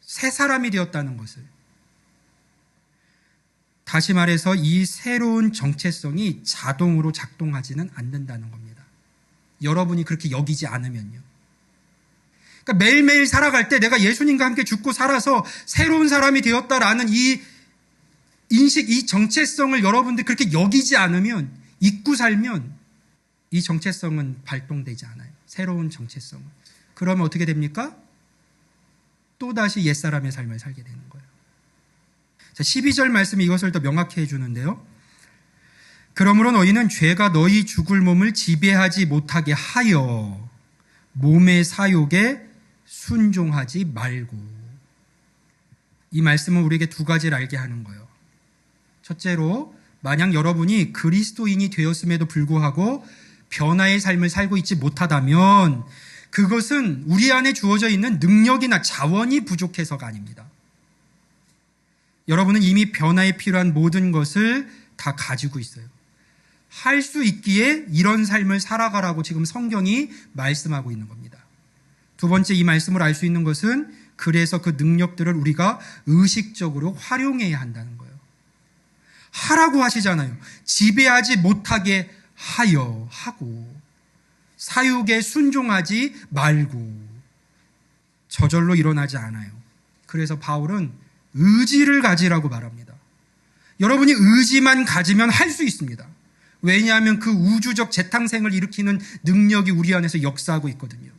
Speaker 1: 새 사람이 되었다는 것을. 다시 말해서 이 새로운 정체성이 자동으로 작동하지는 않는다는 겁니다. 여러분이 그렇게 여기지 않으면요. 그러니까 매일매일 살아갈 때 내가 예수님과 함께 죽고 살아서 새로운 사람이 되었다라는 이 인식, 이 정체성을 여러분들이 그렇게 여기지 않으면, 잊고 살면 이 정체성은 발동되지 않아요. 새로운 정체성은. 그러면 어떻게 됩니까? 또다시 옛사람의 삶을 살게 되는 거예요. 자, 12절 말씀이 이것을 더 명확히 해주는데요. 그러므로 너희는 죄가 너희 죽을 몸을 지배하지 못하게 하여 몸의 사욕에 순종하지 말고. 이 말씀은 우리에게 두 가지를 알게 하는 거예요. 첫째로, 만약 여러분이 그리스도인이 되었음에도 불구하고 변화의 삶을 살고 있지 못하다면 그것은 우리 안에 주어져 있는 능력이나 자원이 부족해서가 아닙니다. 여러분은 이미 변화에 필요한 모든 것을 다 가지고 있어요. 할 수 있기에 이런 삶을 살아가라고 지금 성경이 말씀하고 있는 겁니다. 두 번째, 이 말씀을 알 수 있는 것은 그래서 그 능력들을 우리가 의식적으로 활용해야 한다는 거예요. 하라고 하시잖아요. 지배하지 못하게 하여 하고 사육에 순종하지 말고. 저절로 일어나지 않아요. 그래서 바울은 의지를 가지라고 말합니다. 여러분이 의지만 가지면 할 수 있습니다. 왜냐하면 그 우주적 재탄생을 일으키는 능력이 우리 안에서 역사하고 있거든요.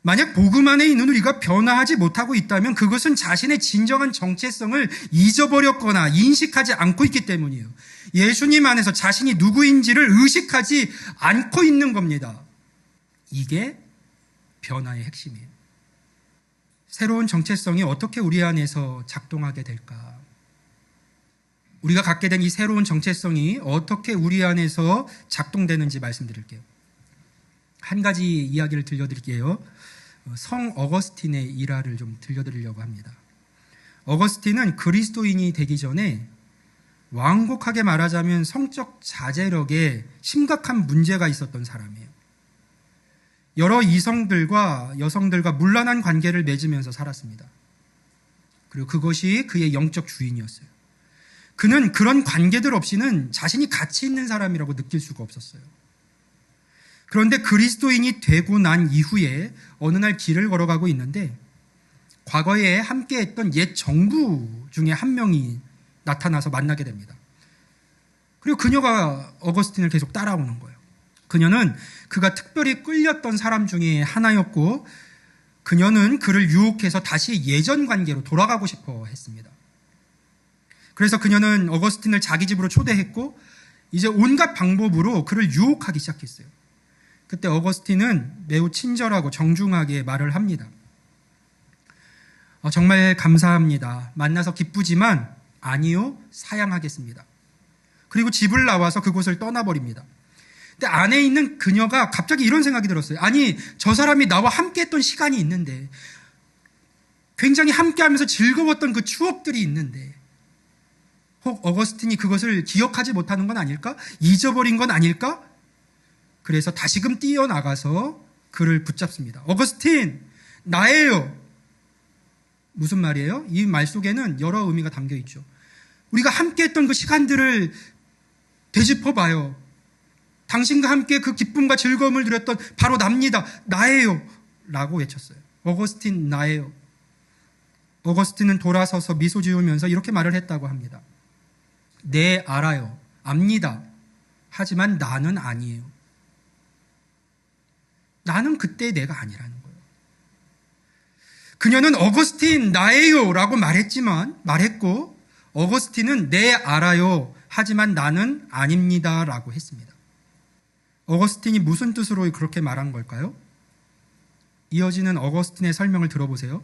Speaker 1: 만약 복음 안에 있는 우리가 변화하지 못하고 있다면 그것은 자신의 진정한 정체성을 잊어버렸거나 인식하지 않고 있기 때문이에요. 예수님 안에서 자신이 누구인지를 의식하지 않고 있는 겁니다. 이게 변화의 핵심이에요. 새로운 정체성이 어떻게 우리 안에서 작동하게 될까? 우리가 갖게 된 이 새로운 정체성이 어떻게 우리 안에서 작동되는지 말씀드릴게요. 한 가지 이야기를 들려드릴게요. 성 어거스틴의 일화를 좀 들려드리려고 합니다. 어거스틴은 그리스도인이 되기 전에 완곡하게 말하자면 성적 자제력에 심각한 문제가 있었던 사람이에요. 여러 이성들과 여성들과 문란한 관계를 맺으면서 살았습니다. 그리고 그것이 그의 영적 주인이었어요. 그는 그런 관계들 없이는 자신이 가치 있는 사람이라고 느낄 수가 없었어요. 그런데 그리스도인이 되고 난 이후에 어느 날 길을 걸어가고 있는데 과거에 함께했던 옛 정부 중에 한 명이 나타나서 만나게 됩니다. 그리고 그녀가 어거스틴을 계속 따라오는 거예요. 그녀는 그가 특별히 끌렸던 사람 중에 하나였고 그녀는 그를 유혹해서 다시 예전 관계로 돌아가고 싶어 했습니다. 그래서 그녀는 어거스틴을 자기 집으로 초대했고 이제 온갖 방법으로 그를 유혹하기 시작했어요. 그때 어거스틴은 매우 친절하고 정중하게 말을 합니다. 정말 감사합니다. 만나서 기쁘지만 아니요, 사양하겠습니다. 그리고 집을 나와서 그곳을 떠나버립니다. 근데 안에 있는 그녀가 갑자기 이런 생각이 들었어요. 아니, 저 사람이 나와 함께 했던 시간이 있는데, 굉장히 함께 하면서 즐거웠던 그 추억들이 있는데, 혹 어거스틴이 그것을 기억하지 못하는 건 아닐까? 잊어버린 건 아닐까? 그래서 다시금 뛰어나가서 그를 붙잡습니다. 어거스틴, 나예요. 무슨 말이에요? 이 말 속에는 여러 의미가 담겨 있죠. 우리가 함께 했던 그 시간들을 되짚어봐요. 당신과 함께 그 기쁨과 즐거움을 누렸던 바로 납니다. 나예요. 라고 외쳤어요. 어거스틴, 나예요. 어거스틴은 돌아서서 미소 지으면서 이렇게 말을 했다고 합니다. 네, 알아요. 압니다. 하지만 나는 아니에요. 나는 그때 내가 아니라는 거예요. 그녀는 어거스틴, 나예요. 라고 말했고, 어거스틴은 네, 알아요. 하지만 나는 아닙니다. 라고 했습니다. 어거스틴이 무슨 뜻으로 그렇게 말한 걸까요? 이어지는 어거스틴의 설명을 들어보세요.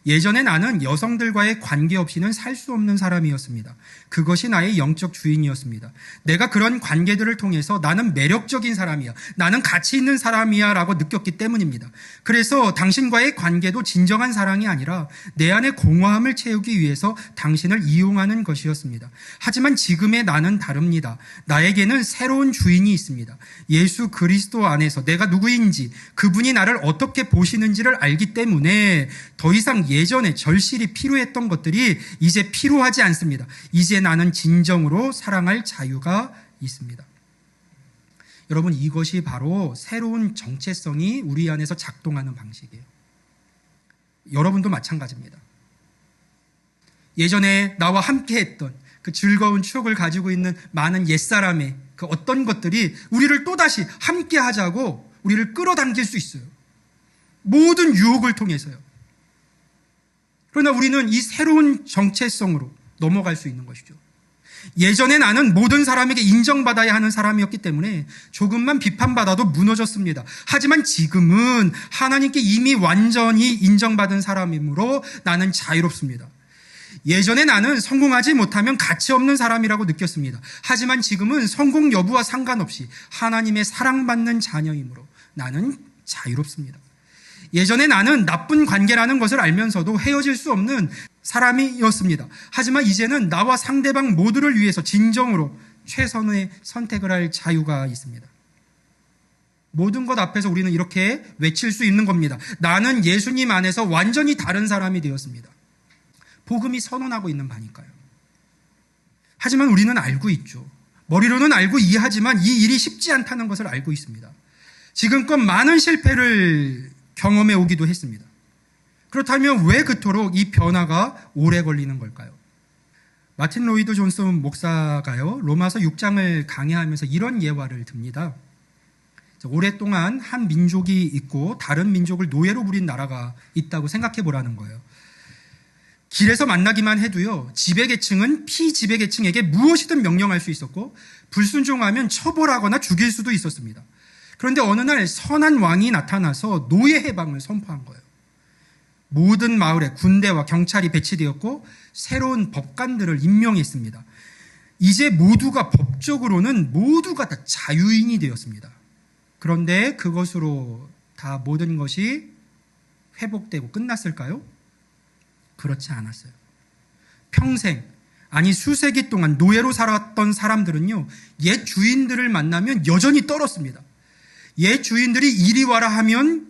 Speaker 1: 예전에 나는 여성들과의 관계없이는 살 수 없는 사람이었습니다. 그것이 나의 영적 주인이었습니다. 내가 그런 관계들을 통해서 나는 매력적인 사람이야, 나는 가치 있는 사람이야 라고 느꼈기 때문입니다. 그래서 당신과의 관계도 진정한 사랑이 아니라 내 안의 공허함을 채우기 위해서 당신을 이용하는 것이었습니다. 하지만 지금의 나는 다릅니다. 나에게는 새로운 주인이 있습니다. 예수 그리스도 안에서 내가 누구인지, 그분이 나를 어떻게 보시는지를 알기 때문에 더 이상 예전에 절실히 필요했던 것들이 이제 필요하지 않습니다. 이제 나는 진정으로 사랑할 자유가 있습니다. 여러분, 이것이 바로 새로운 정체성이 우리 안에서 작동하는 방식이에요. 여러분도 마찬가지입니다. 예전에 나와 함께 했던 그 즐거운 추억을 가지고 있는 많은 옛사람의 그 어떤 것들이 우리를 또다시 함께 하자고 우리를 끌어당길 수 있어요. 모든 유혹을 통해서요. 그러나 우리는 이 새로운 정체성으로 넘어갈 수 있는 것이죠. 예전에 나는 모든 사람에게 인정받아야 하는 사람이었기 때문에 조금만 비판받아도 무너졌습니다. 하지만 지금은 하나님께 이미 완전히 인정받은 사람이므로 나는 자유롭습니다. 예전에 나는 성공하지 못하면 가치 없는 사람이라고 느꼈습니다. 하지만 지금은 성공 여부와 상관없이 하나님의 사랑받는 자녀이므로 나는 자유롭습니다. 예전에 나는 나쁜 관계라는 것을 알면서도 헤어질 수 없는 사람이었습니다. 하지만 이제는 나와 상대방 모두를 위해서 진정으로 최선의 선택을 할 자유가 있습니다. 모든 것 앞에서 우리는 이렇게 외칠 수 있는 겁니다. 나는 예수님 안에서 완전히 다른 사람이 되었습니다. 복음이 선언하고 있는 바니까요. 하지만 우리는 알고 있죠. 머리로는 알고 이해하지만 이 일이 쉽지 않다는 것을 알고 있습니다. 지금껏 많은 실패를 경험해 오기도 했습니다. 그렇다면 왜 그토록 이 변화가 오래 걸리는 걸까요? 마틴 로이드 존슨 목사가요, 로마서 6장을 강해하면서 이런 예화를 듭니다. 오랫동안 한 민족이 있고 다른 민족을 노예로 부린 나라가 있다고 생각해 보라는 거예요. 길에서 만나기만 해도요, 지배계층은 피지배계층에게 무엇이든 명령할 수 있었고 불순종하면 처벌하거나 죽일 수도 있었습니다. 그런데 어느 날 선한 왕이 나타나서 노예 해방을 선포한 거예요. 모든 마을에 군대와 경찰이 배치되었고 새로운 법관들을 임명했습니다. 이제 모두가 법적으로는 모두가 다 자유인이 되었습니다. 그런데 그것으로 다 모든 것이 회복되고 끝났을까요? 그렇지 않았어요. 평생, 아니 수세기 동안 노예로 살았던 사람들은요, 옛 주인들을 만나면 여전히 떨었습니다. 옛 주인들이 이리 와라 하면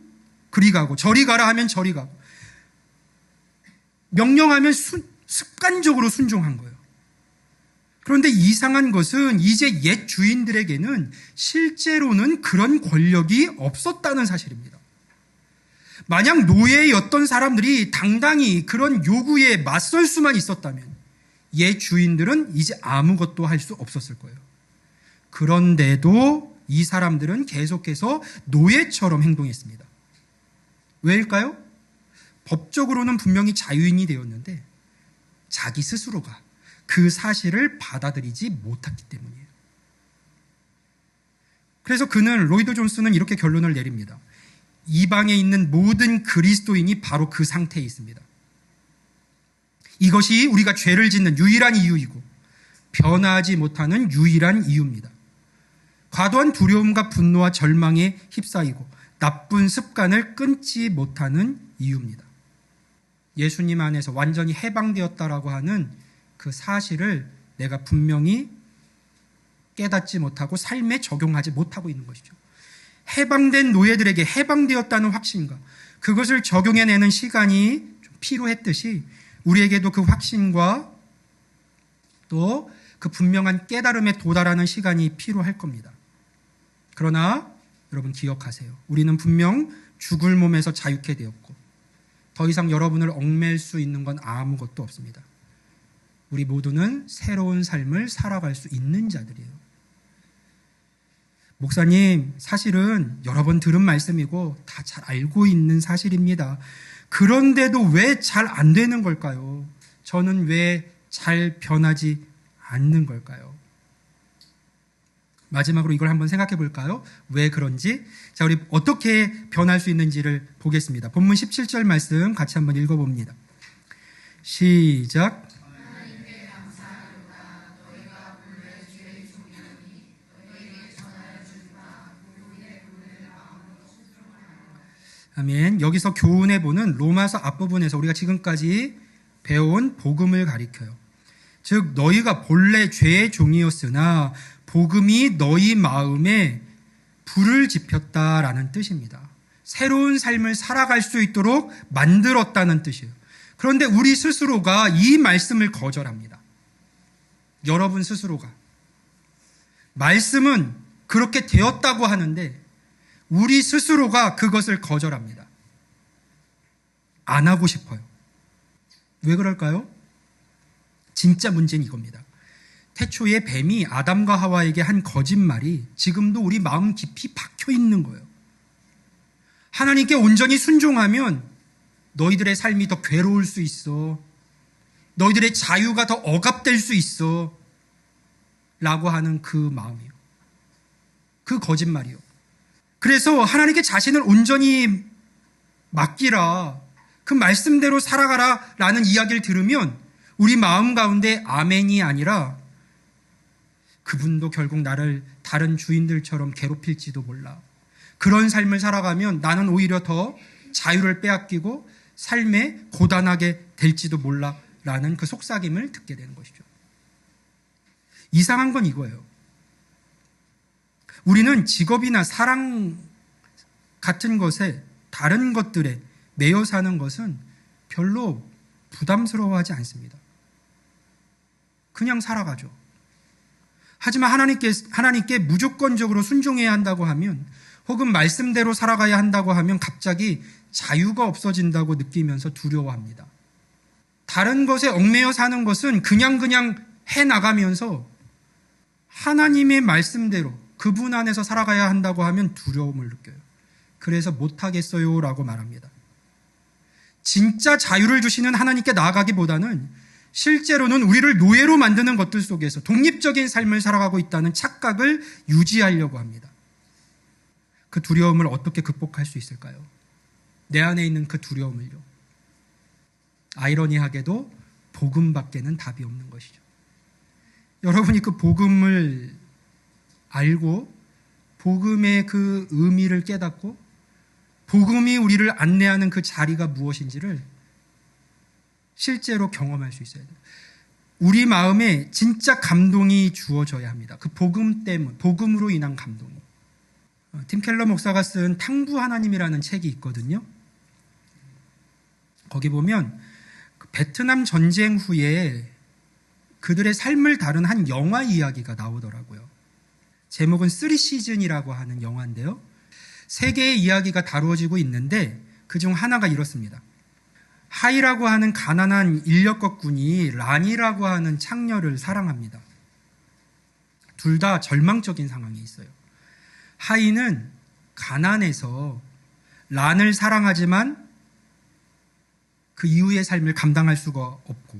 Speaker 1: 그리 가고 저리 가라 하면 저리 가고 명령하면 습관적으로 순종한 거예요. 그런데 이상한 것은 이제 옛 주인들에게는 실제로는 그런 권력이 없었다는 사실입니다. 만약 노예였던 사람들이 당당히 그런 요구에 맞설 수만 있었다면 옛 주인들은 이제 아무것도 할 수 없었을 거예요. 그런데도 이 사람들은 계속해서 노예처럼 행동했습니다. 왜일까요? 법적으로는 분명히 자유인이 되었는데 자기 스스로가 그 사실을 받아들이지 못했기 때문이에요. 그래서 로이드 존슨은 이렇게 결론을 내립니다. 이방에 있는 모든 그리스도인이 바로 그 상태에 있습니다. 이것이 우리가 죄를 짓는 유일한 이유이고 변화하지 못하는 유일한 이유입니다. 과도한 두려움과 분노와 절망에 휩싸이고 나쁜 습관을 끊지 못하는 이유입니다. 예수님 안에서 완전히 해방되었다라고 하는 그 사실을 내가 분명히 깨닫지 못하고 삶에 적용하지 못하고 있는 것이죠. 해방된 노예들에게 해방되었다는 확신과 그것을 적용해내는 시간이 좀 필요했듯이 우리에게도 그 확신과 또 그 분명한 깨달음에 도달하는 시간이 필요할 겁니다. 그러나 여러분 기억하세요. 우리는 분명 죽을 몸에서 자유케 되었고 더 이상 여러분을 얽맬 수 있는 건 아무것도 없습니다. 우리 모두는 새로운 삶을 살아갈 수 있는 자들이에요. 목사님, 사실은 여러 번 들은 말씀이고 다 잘 알고 있는 사실입니다. 그런데도 왜 잘 안 되는 걸까요? 저는 왜 잘 변하지 않는 걸까요? 마지막으로 이걸 한번 생각해 볼까요? 왜 그런지. 자, 우리 어떻게 변할 수 있는지를 보겠습니다. 본문 17절 말씀 같이 한번 읽어봅니다. 시작. 아멘. 여기서 교훈해 보는 로마서 앞부분에서 우리가 지금까지 배워온 복음을 가리켜요. 즉 너희가 본래 죄의 종이었으나 복음이 너희 마음에 불을 지폈다라는 뜻입니다. 새로운 삶을 살아갈 수 있도록 만들었다는 뜻이에요. 그런데 우리 스스로가 이 말씀을 거절합니다. 여러분 스스로가. 말씀은 그렇게 되었다고 하는데 우리 스스로가 그것을 거절합니다. 안 하고 싶어요. 왜 그럴까요? 진짜 문제는 이겁니다. 태초에 뱀이 아담과 하와에게 한 거짓말이 지금도 우리 마음 깊이 박혀 있는 거예요. 하나님께 온전히 순종하면 너희들의 삶이 더 괴로울 수 있어. 너희들의 자유가 더 억압될 수 있어. 라고 하는 그 마음이요. 그 거짓말이요. 그래서 하나님께 자신을 온전히 맡기라. 그 말씀대로 살아가라. 라는 이야기를 들으면 우리 마음 가운데 아멘이 아니라 그분도 결국 나를 다른 주인들처럼 괴롭힐지도 몰라. 그런 삶을 살아가면 나는 오히려 더 자유를 빼앗기고 삶에 고단하게 될지도 몰라. 라는 그 속삭임을 듣게 되는 것이죠. 이상한 건 이거예요. 우리는 직업이나 사랑 같은 것에 다른 것들에 매여 사는 것은 별로 부담스러워하지 않습니다. 그냥 살아가죠. 하지만 하나님께 무조건적으로 순종해야 한다고 하면 혹은 말씀대로 살아가야 한다고 하면 갑자기 자유가 없어진다고 느끼면서 두려워합니다. 다른 것에 얽매여 사는 것은 그냥 해나가면서 하나님의 말씀대로 그분 안에서 살아가야 한다고 하면 두려움을 느껴요. 그래서 못하겠어요 라고 말합니다. 진짜 자유를 주시는 하나님께 나아가기보다는 실제로는 우리를 노예로 만드는 것들 속에서 독립적인 삶을 살아가고 있다는 착각을 유지하려고 합니다. 그 두려움을 어떻게 극복할 수 있을까요? 내 안에 있는 그 두려움을요. 아이러니하게도 복음밖에는 답이 없는 것이죠. 여러분이 그 복음을 알고 복음의 그 의미를 깨닫고 복음이 우리를 안내하는 그 자리가 무엇인지를 실제로 경험할 수 있어야 돼요. 우리 마음에 진짜 감동이 주어져야 합니다. 그 복음으로 인한 감동이. 팀 켈러 목사가 쓴 탕부 하나님이라는 책이 있거든요. 거기 보면 베트남 전쟁 후에 그들의 삶을 다룬 한 영화 이야기가 나오더라고요. 제목은 3시즌이라고 하는 영화인데요. 세 개의 이야기가 다루어지고 있는데 그중 하나가 이렇습니다. 하이라고 하는 가난한 인력거꾼이 란이라고 하는 창녀를 사랑합니다. 둘 다 절망적인 상황에 있어요. 하이는 가난해서 란을 사랑하지만 그 이후의 삶을 감당할 수가 없고,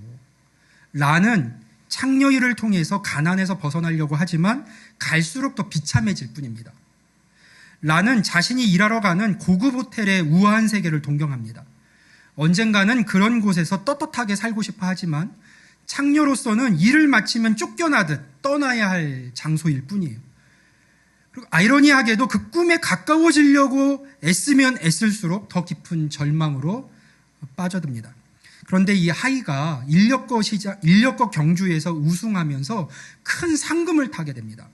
Speaker 1: 란은 창녀 일을 통해서 가난에서 벗어나려고 하지만 갈수록 더 비참해질 뿐입니다. 란은 자신이 일하러 가는 고급 호텔의 우아한 세계를 동경합니다. 언젠가는 그런 곳에서 떳떳하게 살고 싶어 하지만 창녀로서는 일을 마치면 쫓겨나듯 떠나야 할 장소일 뿐이에요. 그리고 아이러니하게도 그 꿈에 가까워지려고 애쓰면 애쓸수록 더 깊은 절망으로 빠져듭니다. 그런데 이 하이가 인력거 경주에서 우승하면서 큰 상금을 타게 됩니다.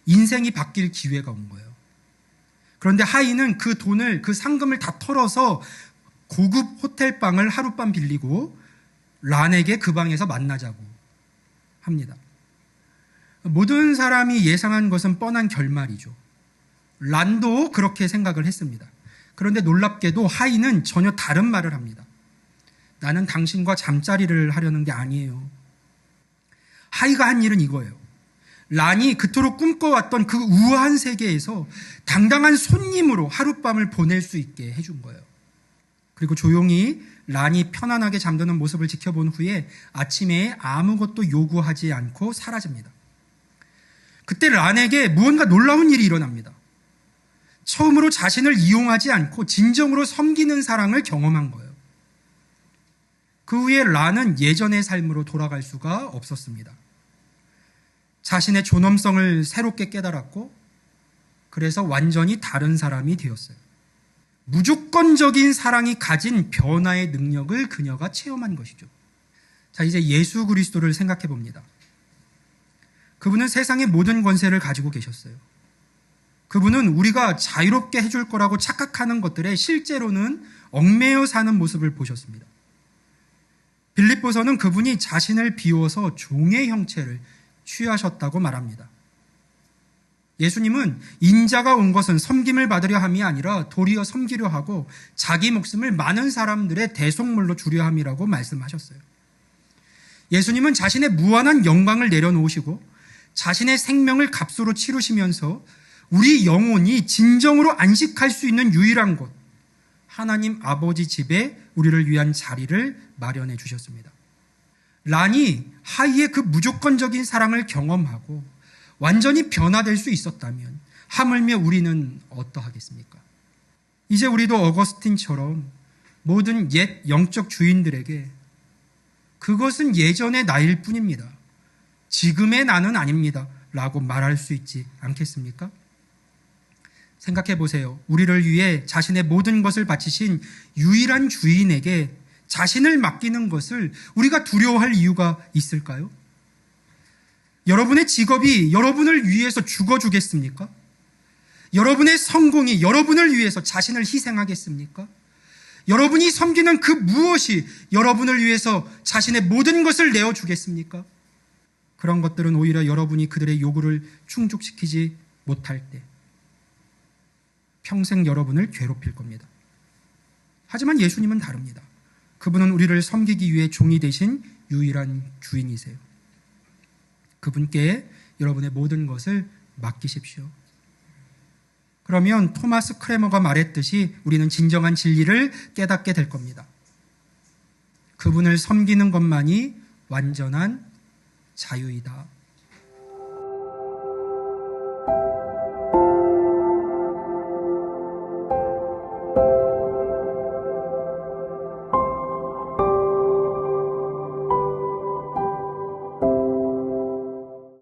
Speaker 1: 인생이 바뀔 기회가 온 거예요. 그런데 하이는 그 돈을, 그 상금을 다 털어서 고급 호텔방을 하룻밤 빌리고 란에게 그 방에서 만나자고 합니다. 모든 사람이 예상한 것은 뻔한 결말이죠. 란도 그렇게 생각을 했습니다. 그런데 놀랍게도 하이는 전혀 다른 말을 합니다. 나는 당신과 잠자리를 하려는 게 아니에요. 하이가 한 일은 이거예요. 란이 그토록 꿈꿔왔던 그 우아한 세계에서 당당한 손님으로 하룻밤을 보낼 수 있게 해준 거예요. 그리고 조용히 란이 편안하게 잠드는 모습을 지켜본 후에 아침에 아무것도 요구하지 않고 사라집니다. 그때 란에게 무언가 놀라운 일이 일어납니다. 처음으로 자신을 이용하지 않고 진정으로 섬기는 사랑을 경험한 거예요. 그 후에 란은 예전의 삶으로 돌아갈 수가 없었습니다. 자신의 존엄성을 새롭게 깨달았고 그래서 완전히 다른 사람이 되었어요. 무조건적인 사랑이 가진 변화의 능력을 그녀가 체험한 것이죠. 자, 이제 예수 그리스도를 생각해 봅니다. 그분은 세상의 모든 권세를 가지고 계셨어요. 그분은 우리가 자유롭게 해줄 거라고 착각하는 것들에 실제로는 얽매여 사는 모습을 보셨습니다. 빌립보서는 그분이 자신을 비워서 종의 형체를 취하셨다고 말합니다. 예수님은 인자가 온 것은 섬김을 받으려 함이 아니라 도리어 섬기려 하고 자기 목숨을 많은 사람들의 대속물로 주려 함이라고 말씀하셨어요. 예수님은 자신의 무한한 영광을 내려놓으시고 자신의 생명을 값으로 치르시면서 우리 영혼이 진정으로 안식할 수 있는 유일한 곳, 하나님 아버지 집에 우리를 위한 자리를 마련해 주셨습니다. 란이 하이의 그 무조건적인 사랑을 경험하고 완전히 변화될 수 있었다면 하물며 우리는 어떠하겠습니까? 이제 우리도 어거스틴처럼 모든 옛 영적 주인들에게 그것은 예전의 나일 뿐입니다. 지금의 나는 아닙니다. 라고 말할 수 있지 않겠습니까? 생각해 보세요. 우리를 위해 자신의 모든 것을 바치신 유일한 주인에게 자신을 맡기는 것을 우리가 두려워할 이유가 있을까요? 여러분의 직업이 여러분을 위해서 죽어주겠습니까? 여러분의 성공이 여러분을 위해서 자신을 희생하겠습니까? 여러분이 섬기는 그 무엇이 여러분을 위해서 자신의 모든 것을 내어주겠습니까? 그런 것들은 오히려 여러분이 그들의 요구를 충족시키지 못할 때 평생 여러분을 괴롭힐 겁니다. 하지만 예수님은 다릅니다. 그분은 우리를 섬기기 위해 종이 되신 유일한 주인이세요. 그분께 여러분의 모든 것을 맡기십시오. 그러면 토마스 크레머가 말했듯이 우리는 진정한 진리를 깨닫게 될 겁니다. 그분을 섬기는 것만이 완전한 자유이다.